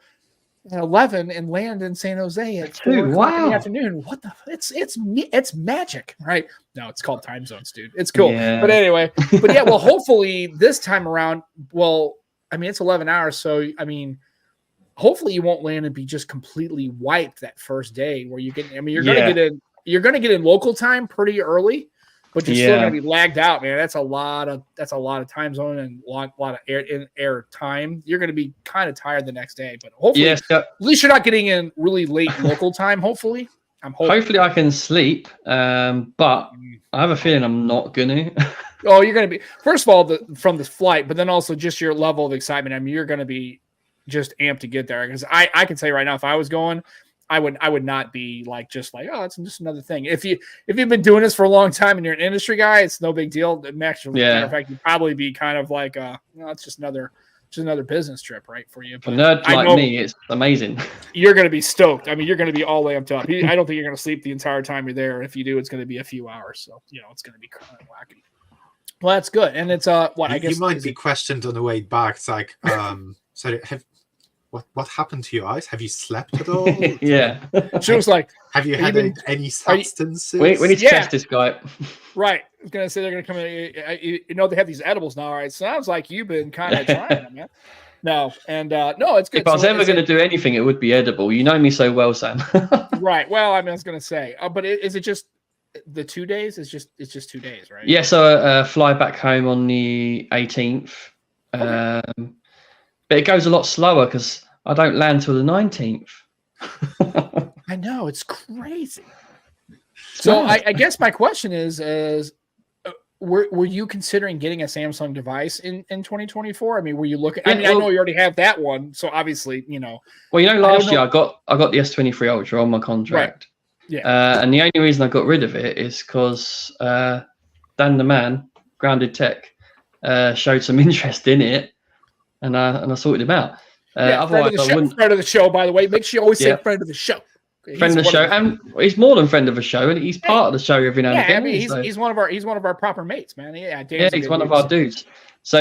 at 11 and land in San Jose at 2 o'clock in the afternoon? What the? It's magic, right? No, it's called time zones, dude. It's cool. Yeah. But anyway, well, hopefully this time around. Well, I mean, it's 11 hours, so I mean, hopefully you won't land and be just completely wiped that first day. Where you get, I mean, you're gonna get in local time pretty early. But you're still gonna be lagged out, man. That's a lot of time zone and a lot of air time. You're gonna be kind of tired the next day, but hopefully, at least you're not getting in really late local time. Hopefully, hopefully I can sleep, but I have a feeling I'm not gonna. Oh, you're gonna be first of all from this flight, but then also just your level of excitement. I mean, you're gonna be just amped to get there because I can say right now, if I was going, I would not be like oh, it's just another thing. If you've been doing this for a long time and you're an industry guy, it's no big deal. Matter of fact, you'd probably be kind of like it's just another just another business trip, right, for you. For nerds like me, it's amazing. You're going to be stoked. I mean, you're going to be all amped up. I don't think you're going to sleep the entire time you're there. If you do, it's going to be a few hours. So, it's going to be kind of wacky. Well, that's good. And it's I guess you might be questioned on the way back. It's like, sorry, what happened to your eyes? Have you slept at all? Yeah. She was like, have you had any substances? We need to test this guy. Right. I was going to say they're going to come in. They have these edibles now. All right. Sounds like you've been kind of trying them, man. No. And no, it's good. If I was ever going to do anything, it would be edible. You know me so well, Sam. Right. Well, I was going to say, but is it just the 2 days? It's just 2 days, right? Yeah. So fly back home on the 18th. Okay. But it goes a lot slower because I don't land till the 19th. I know, it's crazy. So I guess my question is were you considering getting a Samsung device in 2024? I mean, were you looking? I mean, I know you already have that one, so obviously, Well, last year I got the S23 Ultra on my contract. Right. Yeah. And the only reason I got rid of it is because Dan the Man, Grounded Tech, showed some interest in it. And I sorted him out. Otherwise, friend of the show, by the way. Make sure you always say friend of the show. Friend of the show, and he's more than friend of the show, and he's part of the show every now and again. I mean, he's one of our proper mates, man. Yeah, he's one of our dudes. So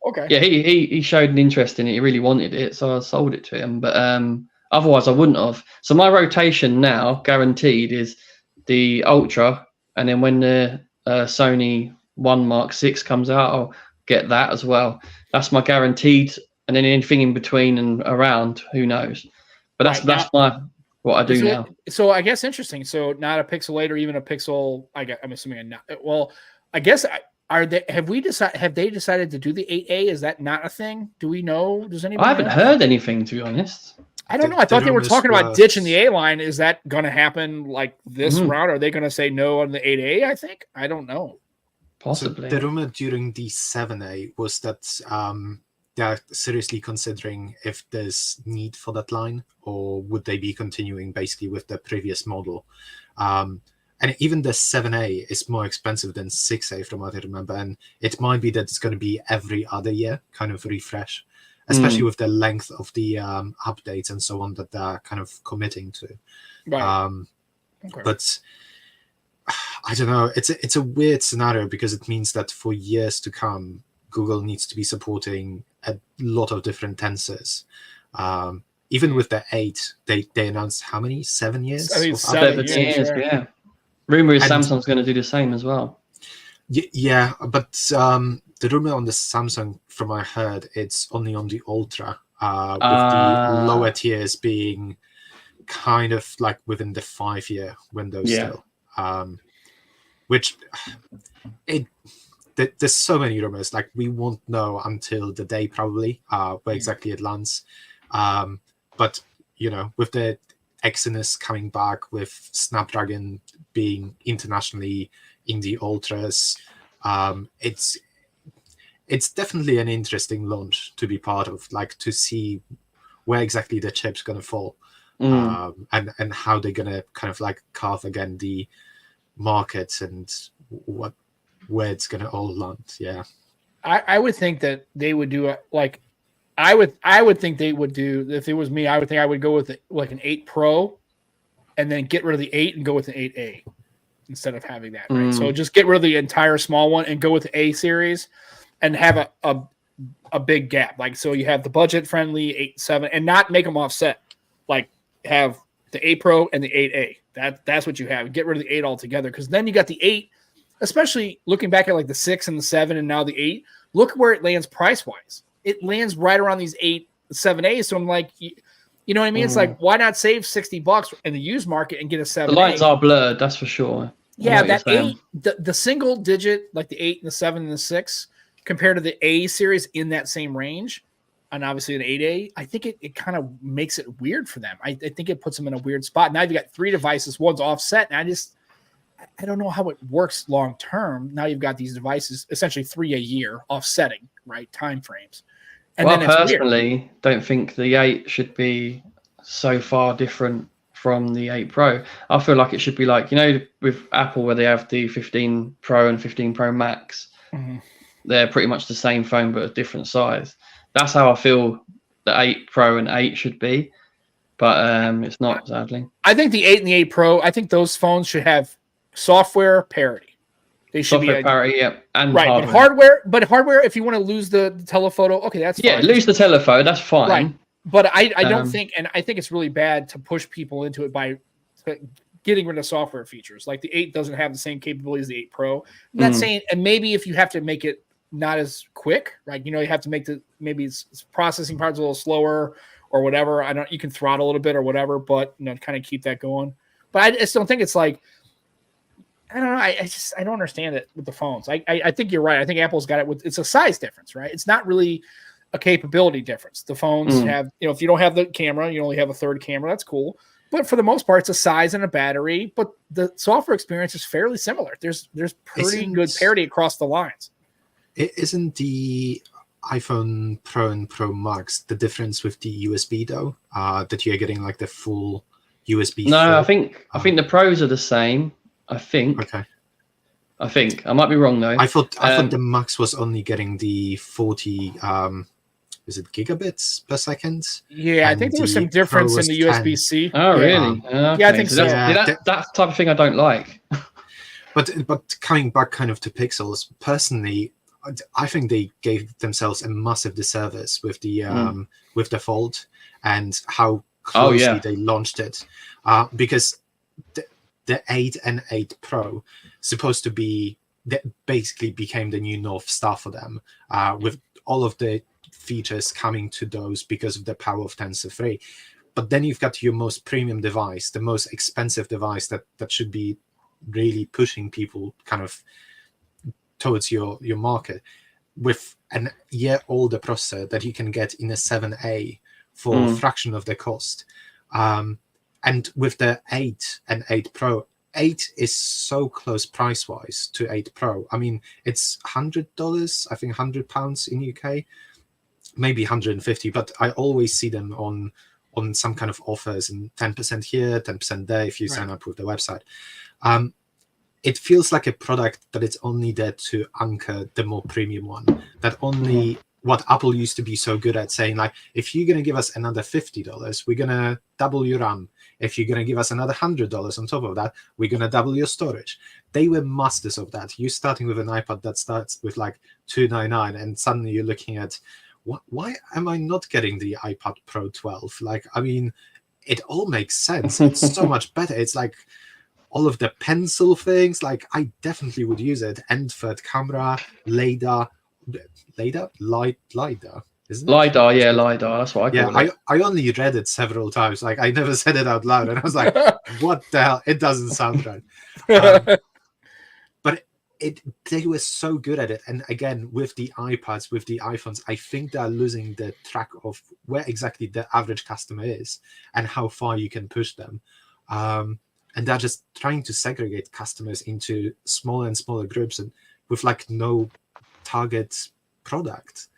okay, yeah, he showed an interest in it. He really wanted it, so I sold it to him. But otherwise, I wouldn't have. So my rotation now, guaranteed, is the Ultra, and then when the Sony One Mark 6 comes out, I'll get that as well. That's my guaranteed, and then anything in between and around, who knows? But that's what I do now. So I guess interesting. So not a Pixel 8 or even a Pixel. I'm assuming not. Well, I guess have they decided to do the 8A? Is that not a thing? Do we know? Does anybody? I haven't heard anything, to be honest. I don't know. I thought they were talking about ditching the A line. Is that going to happen like this round? Are they going to say no on the 8A? I think. I don't know. Possibly. So the rumor during the 7A was that they're seriously considering if there's need for that line, or would they be continuing basically with the previous model. And even the 7A is more expensive than 6A from what I remember. And it might be that it's going to be every other year kind of refresh, especially with the length of the updates and so on that they're kind of committing to. Right. Okay. But I don't know. It's a weird scenario because it means that for years to come, Google needs to be supporting a lot of different tensors. Even with the 8, they announced how many? 7 years? 7 years, yeah. Rumor is Samsung's going to do the same as well. Yeah, but the rumor on the Samsung, from what I heard, it's only on the Ultra, with the lower tiers being kind of like within the 5-year window still. Which there's so many rumors, like we won't know until the day probably where exactly it lands. But with the Exynos coming back, with Snapdragon being internationally in the Ultras, it's definitely an interesting launch to be part of, like to see where exactly the chip's going to fall, and how they're going to kind of like carve again the market and where it's going to all land. Yeah, I would think that they would do it like I would think they would do, if it was me, I would think I would go with like an 8 Pro and then get rid of the 8 and go with an 8A instead of having that, right? So just get rid of the entire small one and go with the A series and have a big gap. Like, so you have the budget friendly 8 7 and not make them offset. Like have the 8 Pro and the 8A. That's what you have. Get rid of the 8 altogether, because then you got the 8, especially looking back at like the 6 and the 7 and now the 8. Look where it lands price wise. It lands right around these 8, 7As. So I'm like, you know what I mean? It's like, why not save $60 in the used market and get a 7A? The lines are blurred, that's for sure. Yeah, that 8, the single digit, like the 8 and the 7 and the 6, compared to the A series in that same range, and obviously an 8A, I think it kind of makes it weird for them. I think it puts them in a weird spot. Now you've got 3 devices, one's offset, and I don't know how it works long term. Now you've got these devices, essentially 3 a year, offsetting, right, time frames. And well, I personally don't think the 8 should be so far different from the 8 Pro. I feel like it should be like, with Apple, where they have the 15 Pro and 15 Pro Max. They're pretty much the same phone, but a different size. That's how I feel the 8 Pro and 8 should be, but it's not, sadly. I think the 8 and the 8 Pro, I think those phones should have software parity. They should Software be parity, yeah, and right, hardware. but hardware, if you want to lose the telephoto, okay, that's fine. Yeah, lose the telephoto, that's fine. Right. But I don't think, and I think it's really bad to push people into it by getting rid of software features. Like the 8 doesn't have the same capabilities as the 8 Pro. I'm not saying, and maybe if you have to make it not as quick, right? You have to make maybe it's processing parts a little slower or whatever. You can throttle it a bit or whatever, but kind of keep that going. But I just don't think it's like, I don't know. I don't understand it with the phones. I think you're right. I think Apple's got it it's a size difference, right? It's not really a capability difference. The phones have, if you don't have the camera, you only have a third camera. That's cool. But for the most part, it's a size and a battery. But the software experience is fairly similar. There's pretty good parity across the lines. Isn't the iPhone Pro and Pro Max the difference with the USB though? That you're getting like the full USB? No, I think the Pros are the same. I think. Okay. I might be wrong though. I thought the Max was only getting the 40. Is it gigabits per second? Yeah, I think there was some difference in the USB-C. Oh, really? Okay. Yeah, I think so. That's the type of thing I don't like. But coming back kind of to Pixels, personally, I think they gave themselves a massive disservice with the Fold and how closely they launched it, because the 8 and 8 Pro supposed to be that basically became the new North Star for them, with all of the features coming to those because of the power of Tensor 3. But then you've got your most premium device, the most expensive device that should be really pushing people kind of towards your market, with an year older processor that you can get in a 7A for a fraction of the cost. And with the 8 and 8 Pro, 8 is so close price-wise to 8 Pro. I mean, it's $100, I think £100 in UK, maybe 150, but I always see them on some kind of offers, and 10% here, 10% there if you sign up with the website. It feels like a product that it's only there to anchor the more premium one. That only what Apple used to be so good at saying, like, if you're going to give us another $50, we're going to double your RAM. If you're going to give us another $100 on top of that, we're going to double your storage. They were masters of that. You're starting with an iPad that starts with like $299, and suddenly you're looking at, why am I not getting the iPad Pro 12? Like, I mean, it all makes sense. It's so much better. It's like all of the pencil things. Like, I definitely would use it. And third camera, LiDAR, isn't it? LiDAR, yeah, LiDAR. That's what I call it. I only read it several times. Like, I never said it out loud, and I was like, "What the hell? It doesn't sound right." But they were so good at it. And again, with the iPads, with the iPhones, I think they're losing the track of where exactly the average customer is and how far you can push them. And they're just trying to segregate customers into smaller and smaller groups, and with like no target product.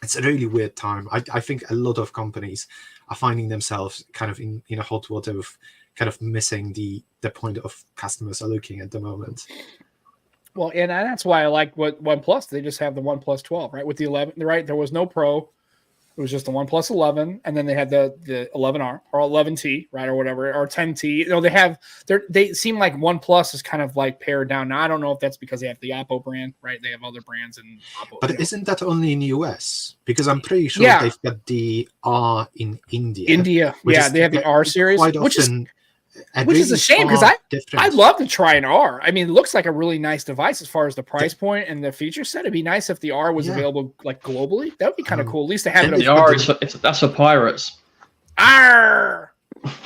It's a really weird time. I think a lot of companies are finding themselves kind of in a hot water of kind of missing the point of customers are looking at the moment. Well, and that's why I like what OnePlus. They just have the OnePlus 12, right? With the 11, right? There was no Pro. It was just the OnePlus 11, and then they had the 11R or 11T, right, or whatever, or 10T. They seem like OnePlus is kind of like pared down. Now I don't know if that's because they have the Oppo brand, right? They have other brands in Oppo. But isn't that only in the US? Because I'm pretty sure they've got the R in India. Yeah, they have the R series, which is a shame because I'd love to try an R. I mean, it looks like a really nice device as far as the price point and the feature set. It'd be nice if the R was available like globally. That would be kind of cool. At least to have it. The R that's for pirates. R.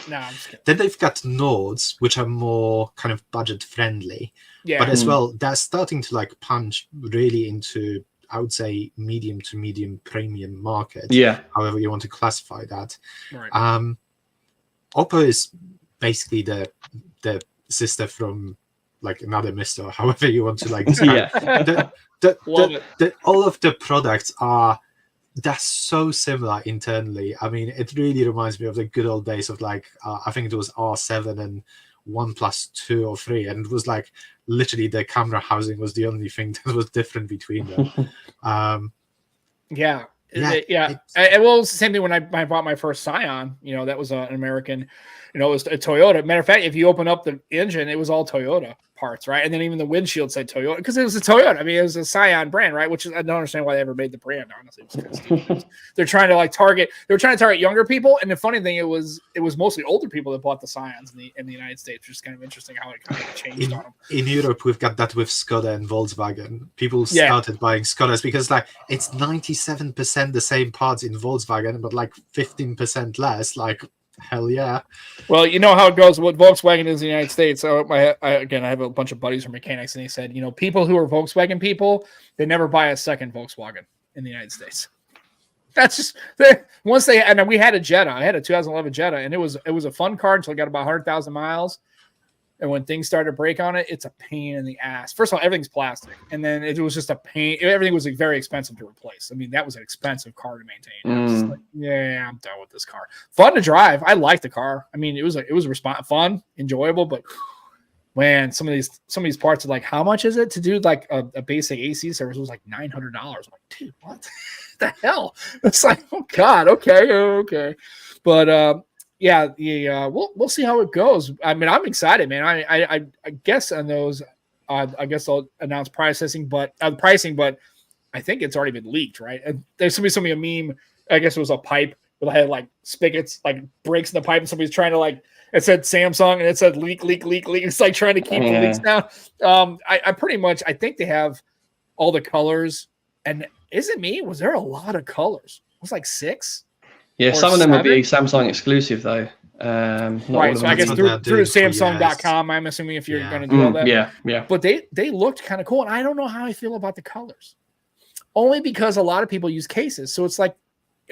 No, I'm just kidding. Then they've got Nords, which are more kind of budget friendly. Yeah. But as well, they're starting to like punch really into, I would say, medium to medium premium market. Yeah. However you want to classify that. Right. Oppo is basically the sister from like another Mister, however you want to like describe. All of the products they're so similar internally. I mean, it really reminds me of the good old days of like I think it was R7 and OnePlus 2 or 3, and it was like literally the camera housing was the only thing that was different between them. Yeah. Yeah, Yeah. Well, it was the same thing when I bought my first Scion. That was an American, it was a Toyota. Matter of fact, if you open up the engine, it was all Toyota parts, right? And then even the windshield said Toyota because it was a Toyota. I mean, it was a Scion brand, right? Which is, I don't understand why they ever made the brand, honestly. It was kind of stupid. They're trying to target younger people. And the funny thing, it was mostly older people that bought the Scions in the United States, which is kind of interesting how it kind of changed on them. In Europe, we've got that with Skoda and Volkswagen. People started buying Skodas because it's 97% the same parts in Volkswagen, but 15% less. Hell yeah. Well, you know how it goes. What Volkswagen is in the United States. So I have a bunch of buddies who are mechanics, and they said, people who are Volkswagen people, they never buy a second Volkswagen in the United States. That's just and we had a Jetta. I had a 2011 Jetta, and it was a fun car until I got about 100,000 miles. And when things started to break on it, it's a pain in the ass. First of all, everything's plastic. And then it was just a pain. Everything was very expensive to replace. I mean, that was an expensive car to maintain. I was just I'm done with this car. Fun to drive. I liked the car. I mean, it was fun, enjoyable, but man, some of these parts are how much is it to do a basic AC service? It was $900. I'm like, dude, what the hell? It's oh God, okay. But we'll see how it goes. I mean, I'm excited, man. I guess on those, I guess they'll announce pricing, but I think it's already been leaked, right? And there's somebody a meme. I guess it was a pipe that had spigots, breaks in the pipe, and somebody's trying to it said Samsung and it said leak. It's trying to keep the leaks down. I think they have all the colors. And is it me? Was there a lot of colors? It was 6. Yeah, some of them will be Samsung exclusive though. Right, so I guess through Samsung.com, I'm assuming if you're going to do all that. Yeah. But they looked kind of cool, and I don't know how I feel about the colors. Only because a lot of people use cases, so it's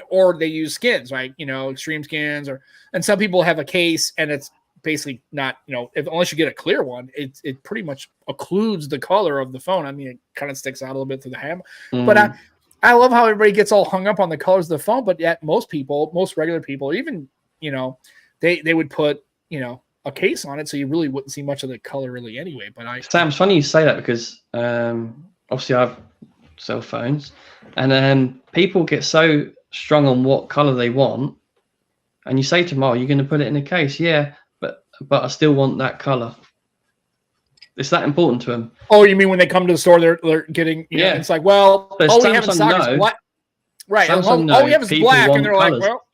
or they use skins, right? Extreme skins, and some people have a case, and it's basically not, unless you get a clear one, it pretty much occludes the color of the phone. I mean, it kind of sticks out a little bit through the ham, but I love how everybody gets all hung up on the colors of the phone, but yet most regular people, even, they would put, a case on it. So you really wouldn't see much of the color really anyway. But Sam, it's funny you say that because obviously I have cell phones and people get so strong on what color they want. And you say to them, oh, you're going to put it in a case. Yeah, but I still want that color. It's that important to them. Oh, you mean when they come to the store, they're getting, it's well, we have in stock is black. Right. All we have is black. And they're colors. Well,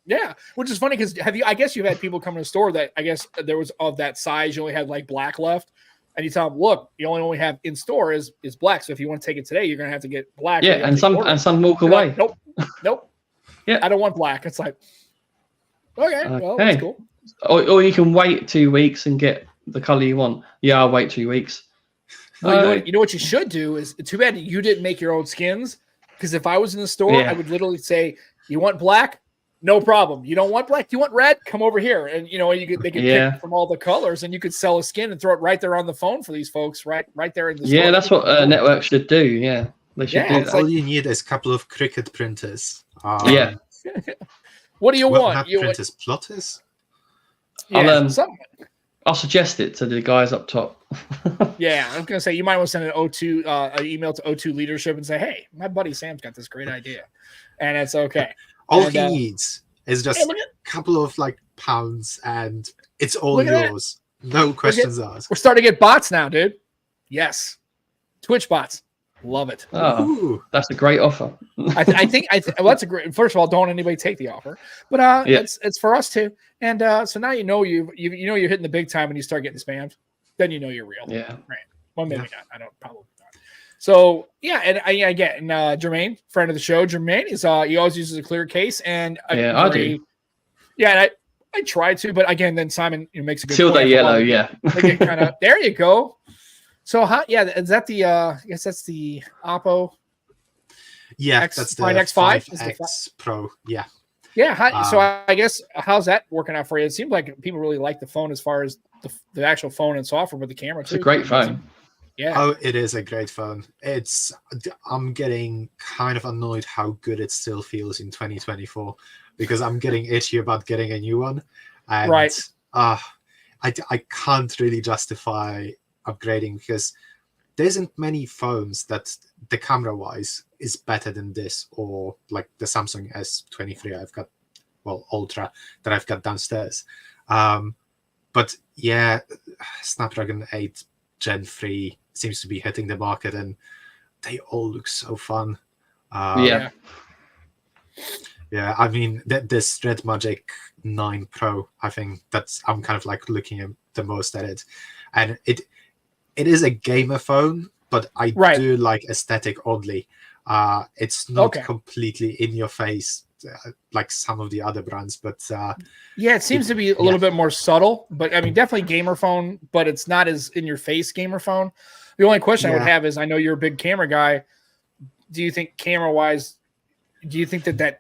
yeah. Which is funny because I guess you've had people come to the store that I guess there was of that size, you only had black left. And you tell them, look, the only one we have in store is black. So if you want to take it today, you're going to have to get black. Yeah. And some walk away. Nope. Yeah. I don't want black. It's okay. Well, that's cool. Or you can wait 2 weeks and get the color you want. Yeah, I'll wait 2 weeks. Well, you know what you should do is, too bad you didn't make your own skins, because if I was in the store, I would literally say, you want black? No problem. You don't want black? You want red? Come over here. And they could pick from all the colors, and you could sell a skin and throw it right there on the phone for these folks, right there in the store. Yeah, that's what a network should do. Yeah, they should do that. All you need is a couple of Cricut printers. Yeah. What do you want? Printers, plotters? Yeah, I'll suggest it to the guys up top. Yeah, I was gonna say you might want to send an email to O2 leadership and say, "Hey, my buddy Sam's got this great idea," and it's okay. All he needs is just a couple of pounds, and it's all yours. No questions asked. We're starting to get bots now, dude. Yes, Twitch bots. Love it. Oh, that's a great offer. I think that's a great. First of all, don't anybody take the offer, but it's for us too. And so now you're hitting the big time when you start getting spammed. Then you're real. Yeah. Right. Well, maybe not. I don't probably not. So yeah, and I get Jermaine, friend of the show. Jermaine is he always uses a clear case, and I do. Yeah, and I try to, but again, then Simon makes a good Till point. they're yellow, yeah. They get kind of there. You go. So is that the? I guess that's the Oppo. Yeah, that's the X5 X Pro. Yeah. Yeah. So I guess how's that working out for you? It seems like people really like the phone as far as the actual phone and software with the camera. It's a great phone. Yeah. Oh, it is a great phone. I'm getting kind of annoyed how good it still feels in 2024 because I'm getting itchy about getting a new one. And, right. I can't really justify upgrading because there isn't many phones that the camera wise is better than this, or like the Samsung S23 I've got, well, Ultra that I've got downstairs. But yeah, Snapdragon 8 Gen 3 seems to be hitting the market, and they all look so fun. Yeah. Yeah, I mean, this Red Magic 9 Pro, I think I'm kind of like looking at the most at it. And it is a gamer phone, but I do like aesthetic oddly. It's not completely in your face like some of the other brands, but yeah, it seems to be a little bit more subtle. But I mean, definitely gamer phone, but it's not as in your face gamer phone. The only question I would have is, I know you're a big camera guy. Do you think camera wise, do you think that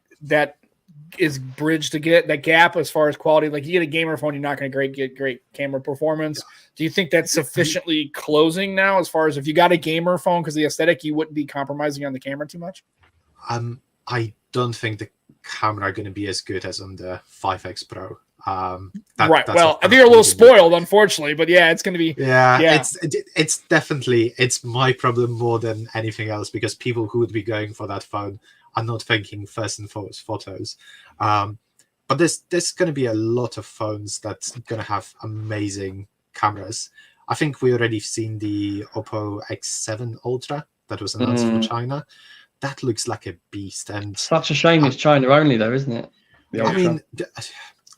is bridged to get that gap as far as quality? Like, you get a gamer phone, you're not going to get great camera performance. Do you think that's sufficiently closing now, as far as if you got a gamer phone because the aesthetic, you wouldn't be compromising on the camera too much? I don't think the camera are going to be as good as on the 5X Pro. Right. Well, I think you're a little spoiled, unfortunately, but yeah, it's going to be. Yeah. It's definitely my problem more than anything else, because people who would be going for that phone are not thinking first and foremost photos. But there's going to be a lot of phones that's going to have amazing cameras. I think we already seen the Oppo X7 Ultra that was announced for China. That looks like a beast. And such a shame it's China only, though, isn't it? I mean,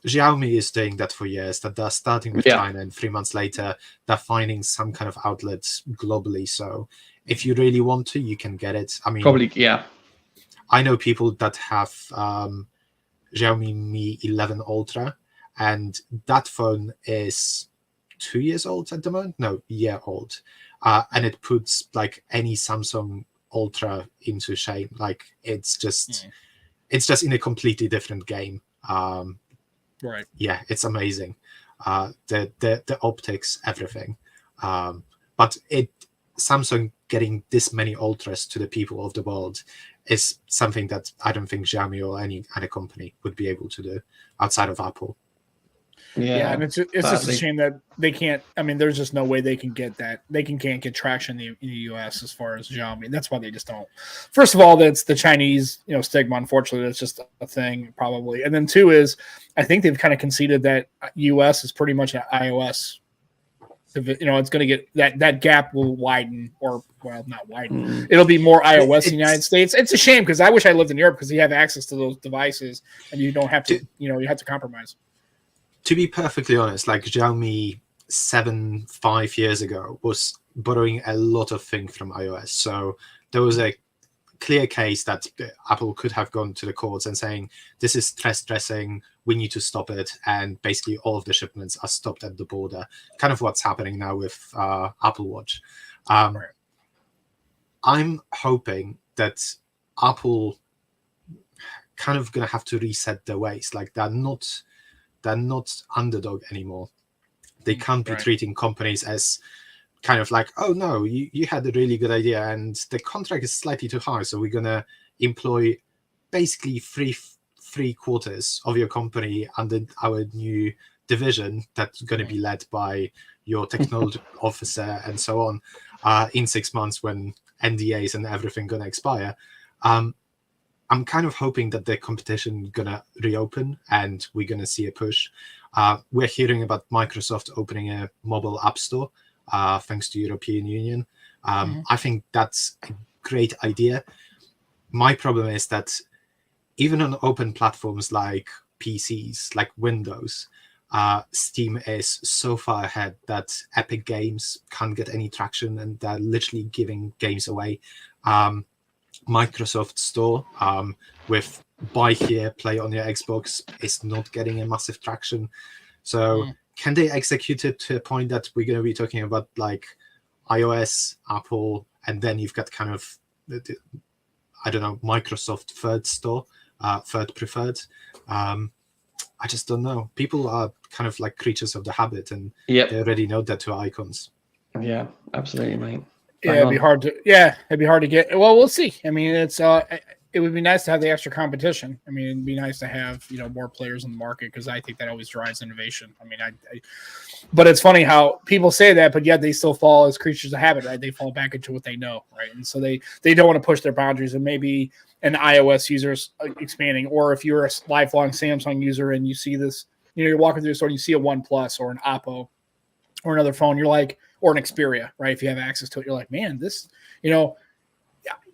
Xiaomi is doing that for years, that they're starting with China, and 3 months later they're finding some kind of outlets globally. So if you really want to, you can get it. I mean, probably, I know people that have Xiaomi Mi 11 Ultra, and that phone is 2 years old at the moment. No, year old. And it puts like any Samsung Ultra into shame. Like, it's just in a completely different game. Right. Yeah, it's amazing. The optics, everything. But Samsung getting this many Ultras to the people of the world is something that I don't think Xiaomi or any other company would be able to do outside of Apple. Yeah, and it's just a shame that they can't. I mean, there's just no way they can get that. Can't get traction in the U.S. as far as Xiaomi. That's why they just don't. First of all, that's the Chinese, stigma. Unfortunately, that's just a thing, probably. And then two is, I think they've kind of conceded that U.S. is pretty much an iOS. It's going to get that gap will widen, or not widen. It'll be more iOS in the United States. It's a shame, because I wish I lived in Europe, because you have access to those devices and you don't have to. You have to compromise. To be perfectly honest, like Xiaomi 5 years ago was borrowing a lot of things from iOS. So there was a clear case that Apple could have gone to the courts and saying, this is stress dressing, we need to stop it. And basically all of the shipments are stopped at the border. Kind of what's happening now with Apple Watch. I'm hoping that Apple kind of going to have to reset their ways. Like, they're not underdog anymore. They can't be treating companies as kind of like, oh no, you had a really good idea and the contract is slightly too high, so we're gonna employ basically three quarters of your company under our new division that's going to be led by your technology officer and so on in 6 months when NDAs and everything gonna expire. I'm kind of hoping that the competition gonna reopen and we're gonna see a push. We're hearing about Microsoft opening a mobile app store thanks to European Union. I think that's a great idea. My problem is that even on open platforms like PCs, like Windows, Steam is so far ahead that Epic Games can't get any traction and they're literally giving games away. Microsoft Store with buy here, play on your Xbox is not getting a massive traction. So can they execute it to a point that we're going to be talking about like iOS, Apple, and then you've got kind of, I don't know, Microsoft third store, third preferred. I just don't know. People are kind of like creatures of the habit, and they already know that to icons. Yeah, absolutely, mate. Yeah, it'd be hard to get. Well, we'll see. I mean, it's it would be nice to have the extra competition. I mean, it'd be nice to have, more players in the market, because I think that always drives innovation. I mean, but it's funny how people say that, but yet they still fall as creatures of habit, right? They fall back into what they know, right? And so they don't want to push their boundaries. And maybe an iOS user is expanding, or if you're a lifelong Samsung user and you see this, you're walking through the store and you see a OnePlus or an Oppo or another phone, you're like, or an Xperia, right? If you have access to it, you're like, man, this,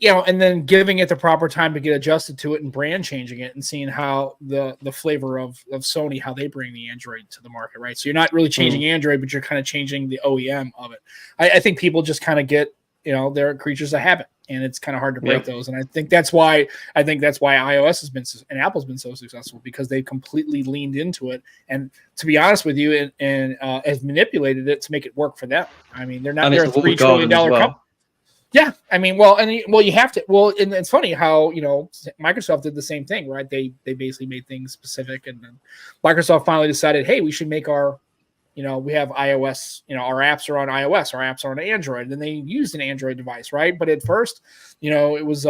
and then giving it the proper time to get adjusted to it and brand changing it and seeing how the flavor of Sony, how they bring the Android to the market, right? So you're not really changing Android, but you're kind of changing the OEM of it. I think people just kind of get, they're creatures of habit, and it's kind of hard to break those. And I think that's why iOS has been and Apple's been so successful, because they completely leaned into it. And to be honest with you, and has manipulated it to make it work for them. I mean, they're a $3 trillion company. Yeah, I mean, you have to. Well, and it's funny how Microsoft did the same thing, right? They basically made things specific, and then Microsoft finally decided, hey, we should make our, we have iOS, our apps are on iOS, our apps are on Android. And then they used an Android device, right? But at first, it was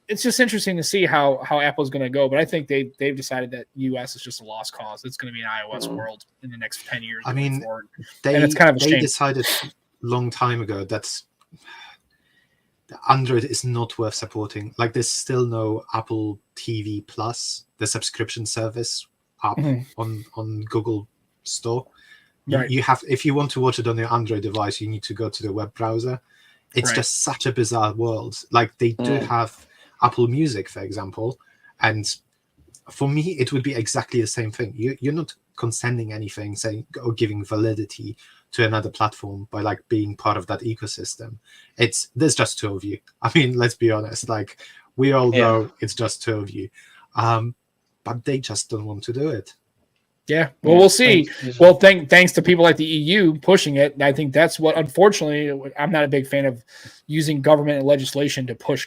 it's just interesting to see how Apple's going to go. But I think they've decided that US is just a lost cause. It's going to be an iOS world in the next 10 years. I mean, and it's kind of a shame. They decided a long time ago that Android is not worth supporting. Like, there's still no Apple TV Plus, the subscription service app on Google Store. Right. You have, if you want to watch it on your Android device, you need to go to the web browser. It's just such a bizarre world. Like, they do have Apple Music, for example, and for me, it would be exactly the same thing. You're not consenting anything, saying or giving validity to another platform by like being part of that ecosystem. There's just two of you. I mean, let's be honest. Like, we all know it's just two of you, but they just don't want to do it. Yeah, well, we'll see. Well, thanks to people like the EU pushing it. And I think that's what, unfortunately, I'm not a big fan of using government and legislation to push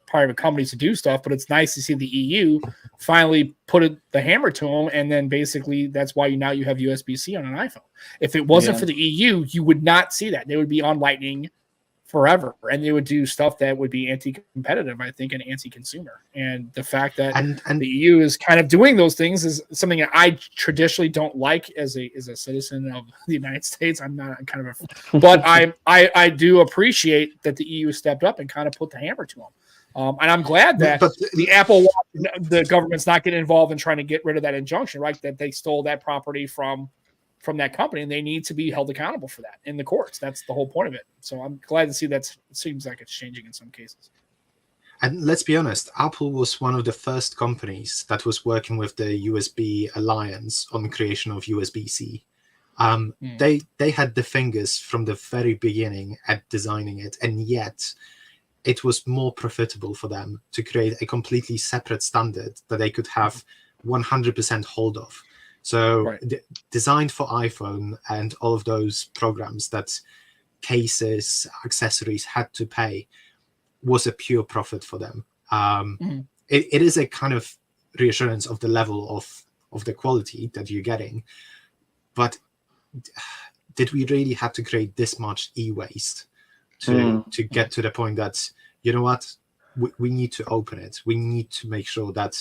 private companies to do stuff, but it's nice to see the EU finally put the hammer to them, and then basically that's why now you have USB-C on an iPhone. If it wasn't for the EU, you would not see that. They would be on Lightning forever, and they would do stuff that would be anti-competitive, I think, and anti-consumer. And the fact that and the EU is kind of doing those things is something that I traditionally don't like as a citizen of the United States. I'm not kind of but I do appreciate that the EU stepped up and kind of put the hammer to them. And I'm glad that the government's not getting involved in trying to get rid of that injunction, right? That they stole that property from that company, and they need to be held accountable for that in the courts. That's the whole point of it. So I'm glad to see that it seems like it's changing in some cases. And let's be honest, Apple was one of the first companies that was working with the USB Alliance on the creation of USB-C. They had the fingers from the very beginning at designing it, and yet it was more profitable for them to create a completely separate standard that they could have 100% hold of. So designed for iPhone and all of those programs that cases, accessories had to pay was a pure profit for them. It is a kind of reassurance of the level of the quality that you're getting. But did we really have to create this much e-waste to get to the point that, you know what, we need to open it. We need to make sure that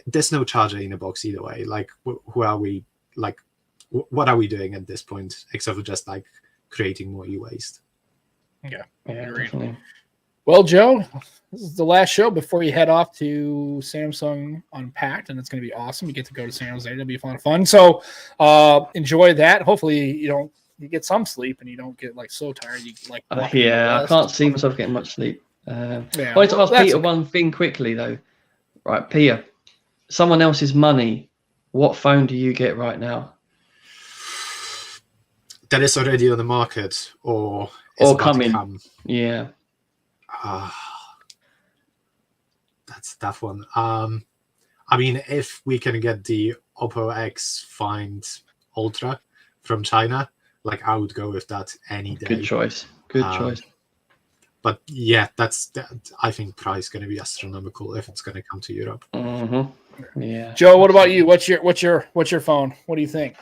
there's no charger in the box either way. Like, who are we? Like, what are we doing at this point except for just like creating more e-waste? Yeah, definitely. Well, Joe, this is the last show before you head off to Samsung Unpacked, and it's going to be awesome. You get to go to San Jose. It'll be a lot of fun. So enjoy that. Hopefully, you get some sleep and you don't get like so tired. You like I can't see myself getting much sleep. I wanted to ask Peter one thing quickly though. Right, Peter, someone else's money. What phone do you get right now? That is already on the market, or coming. Yeah. That's a tough one. I mean, if we can get the Oppo X Find Ultra from China, like, I would go with that any day. Good choice. But yeah, I think price going to be astronomical if it's going to come to Europe. Yeah. Joe, what about you? What's your phone? What do you think?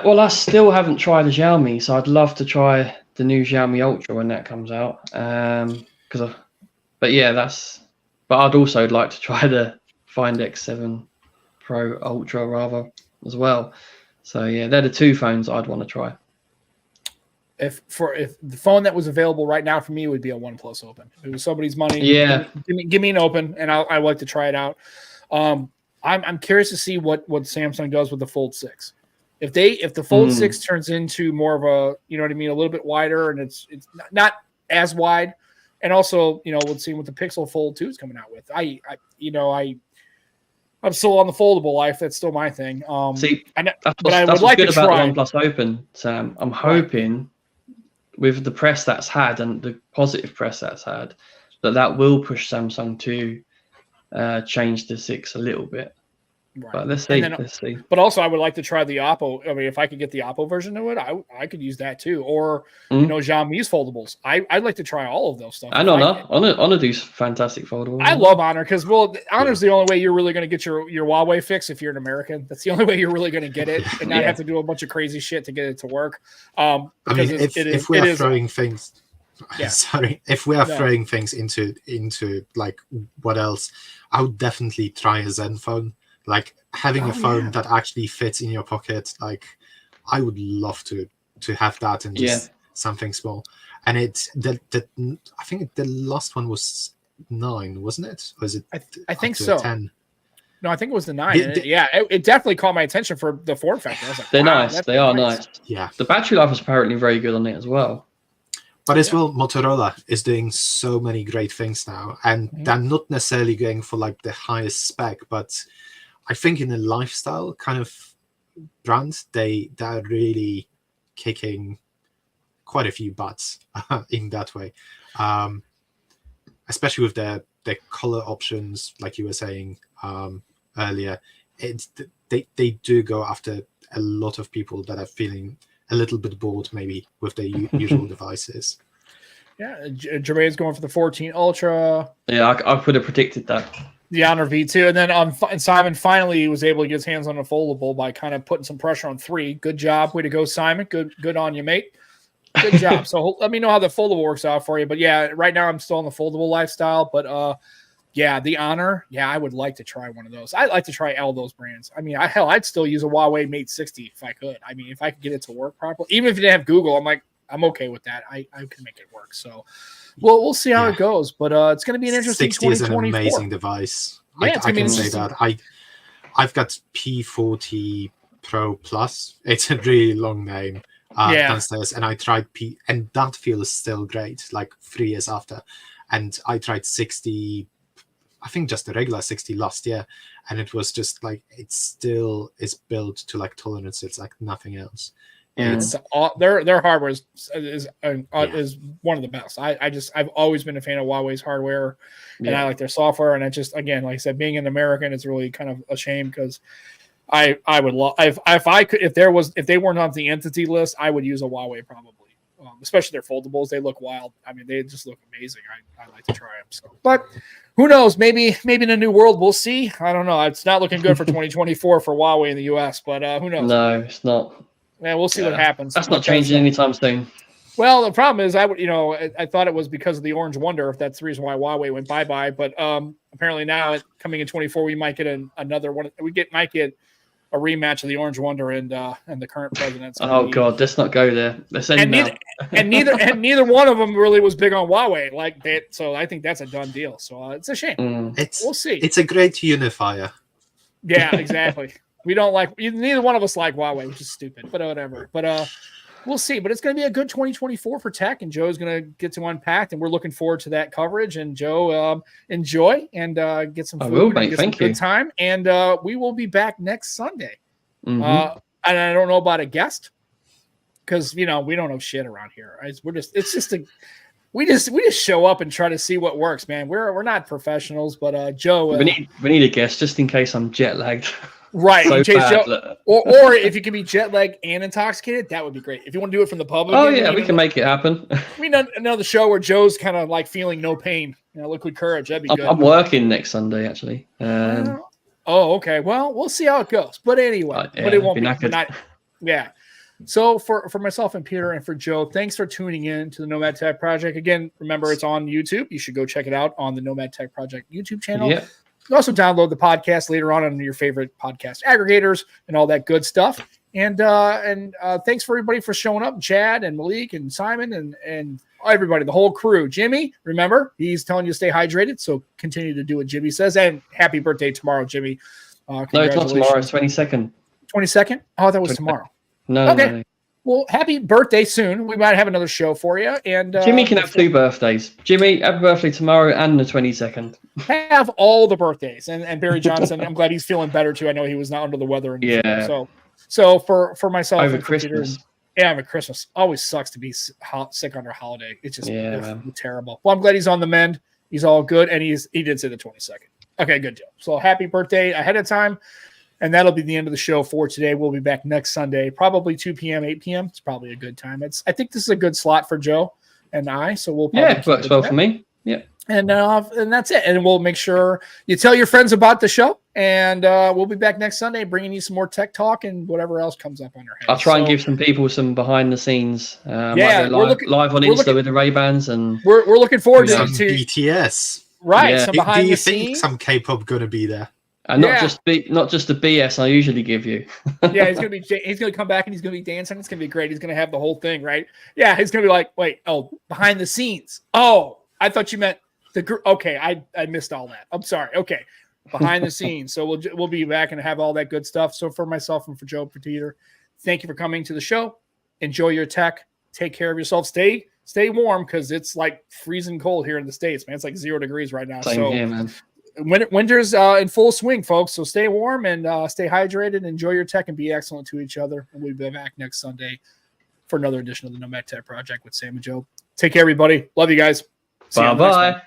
Well, I still haven't tried the Xiaomi, so I'd love to try the new Xiaomi Ultra when that comes out. But yeah, that's But I'd also like to try the Find X7 Pro Ultra rather as well. So yeah, they're the two phones I'd want to try. If the phone that was available right now for me would be a OnePlus Open. If it was somebody's money, Yeah, give me an Open, and I like to try it out. I'm curious to see what Samsung does with the Fold 6. If the Fold 6 turns into more of a, you know what I mean, a little bit wider, and it's not as wide, and also, you know, we'll see what the Pixel Fold 2 is coming out with. I'm still on the foldable life. That's still my thing. I would like good to about try. the OnePlus Open, Sam. I'm hoping with the press that's had and the positive press that's had, that will push Samsung to change the 6 a little bit. Right. But let's see. But also, I would like to try the Oppo. I mean, if I could get the Oppo version of it, I could use that too. Or you know, Xiaomi's foldables. I'd like to try all of those stuff. Honor these fantastic foldables. I love Honor because Honor's the only way you're really going to get your Huawei fix if you're an American. That's the only way you're really going to get it, and not have to do a bunch of crazy shit to get it to work. I mean, if we are throwing things. Yeah. Sorry, if we are throwing things into like what else, I would definitely try a Zen phone. Like having a phone that actually fits in your pocket, like I would love to have that and just something small. And I think the last one was 9, wasn't it? Was it? I think so. 10? No, I think it was the 9. It definitely caught my attention for the form factor. I was like, they're nice. They are nice. Yeah. The battery life is apparently very good on it as well. But as well, Motorola is doing so many great things now, and they're not necessarily going for like the highest spec, but I think in a lifestyle kind of brand, they're really kicking quite a few butts in that way, especially with their color options, like you were saying earlier. They do go after a lot of people that are feeling a little bit bored maybe with their usual devices. Yeah, Jermaine's going for the 14 Ultra. Yeah, I could have predicted that. The Honor V2, and then Simon finally was able to get his hands on a foldable by kind of putting some pressure on 3. Good job, way to go, Simon. Good on you, mate. Good job. So let me know how the foldable works out for you. But yeah, right now I'm still in the foldable lifestyle. But the Honor, I would like to try one of those. I'd like to try all those brands. I mean, I'd still use a Huawei Mate 60 if I could. I mean, if I could get it to work properly, even if it didn't have Google, I'm okay with that. I can make it work. So. Well, we'll see how it goes, but it's going to be an interesting 2024. 60 is an amazing device. Yeah, I can say that. I've got P40 Pro Plus. It's a really long name downstairs, and I tried and that feels still great, like 3 years after. And I tried 60, I think just the regular 60 last year, and it was just like it still is built to like tolerances like nothing else. Yeah, it's their hardware is one of the best. I've always been a fan of Huawei's hardware, and I like their software. And I just, again, like I said, being an American, it's really kind of a shame because I would love if they weren't on the entity list, I would use a Huawei probably, especially their foldables. They look wild. I mean, they just look amazing. I like to try them. So, but who knows? Maybe in a new world we'll see. I don't know. It's not looking good for 2024 for Huawei in the US, but who knows? No, it's not. Yeah, we'll see what happens. That's not changing anytime soon. Well, the problem is, I thought it was because of the Orange Wonder, if that's the reason why Huawei went bye-bye. But apparently now, coming in 24, we might get another one. Might get a rematch of the Orange Wonder and the current president. Oh God, let's not go there. Let's end now. Neither one of them really was big on Huawei like that. So I think that's a done deal. So it's a shame. We'll see. It's a great unifier. Yeah, exactly. We don't neither one of us like Huawei, which is stupid, but whatever. But we'll see. But it's going to be a good 2024 for tech, and Joe's going to get to unpack, and we're looking forward to that coverage. And Joe, enjoy and get some food and get some good time. And we will be back next Sunday. And I don't know about a guest because we don't know shit around here. We just show up and try to see what works, man. We're not professionals, but Joe, we need a guest just in case I'm jet lagged. Right, so Joe, or if you can be jet lagged and intoxicated, that would be great. If you want to do it from the public, we can make it happen. We need another show where Joe's kind of like feeling no pain, liquid courage. That'd be good. I'm working next Sunday actually. Okay. Well, we'll see how it goes. But anyway, but it won't be. So for myself and Peter and for Joe, thanks for tuning in to the Nomad Tech Project. Again, remember it's on YouTube. You should go check it out on the Nomad Tech Project YouTube channel. Yeah. You can also download the podcast later on your favorite podcast aggregators and all that good stuff. And thanks for everybody for showing up, Chad and Malik and Simon and everybody, the whole crew. Jimmy, remember, he's telling you to stay hydrated, so continue to do what Jimmy says. And happy birthday tomorrow, Jimmy. No, it's not tomorrow. It's 22nd. 22nd? Oh, that was tomorrow. No, okay. no. Well, happy birthday soon. We might have another show for you. And Jimmy can have 2 birthdays. Jimmy, happy birthday tomorrow and the 22nd. Have all the birthdays. And Barry Johnson, I'm glad he's feeling better too. I know he was not under the weather. Yeah. So for myself over and Christmas. Peter, over Christmas. Always sucks to be sick under a holiday. It's just terrible. Well, I'm glad he's on the mend. He's all good, and he did say the 22nd. Okay, good deal. So happy birthday ahead of time. And that'll be the end of the show for today. We'll be back next Sunday, probably 2 p.m., 8 p.m. It's probably a good time. I think this is a good slot for Joe and I. So we'll probably works well for me. Yeah. And that's it. And we'll make sure you tell your friends about the show. And we'll be back next Sunday bringing you some more tech talk and whatever else comes up on your head. I'll try and give some people some behind the scenes. We're live on Insta with the Ray-Bans. And we're looking forward to BTS. Right. Yeah. Some behind do you the think scenes. some K-pop going to be there? And not just the BS I usually give you. Yeah, he's gonna come back and he's gonna be dancing. It's gonna be great. He's gonna have the whole thing, right? Yeah, he's gonna be like, wait, behind the scenes. Oh, I thought you meant the group. Okay, I missed all that. I'm sorry. Okay, behind the scenes. So we'll be back and have all that good stuff. So for myself and for Joe, for Peter, thank you for coming to the show. Enjoy your tech. Take care of yourself. Stay warm because it's like freezing cold here in the States, man. It's like 0 degrees right now. Same here, man. Winter's in full swing, folks. So stay warm and stay hydrated. Enjoy your tech and be excellent to each other. And we'll be back next Sunday for another edition of the Nomad Tech Project with Sam and Joe. Take care, everybody. Love you guys. Bye-bye.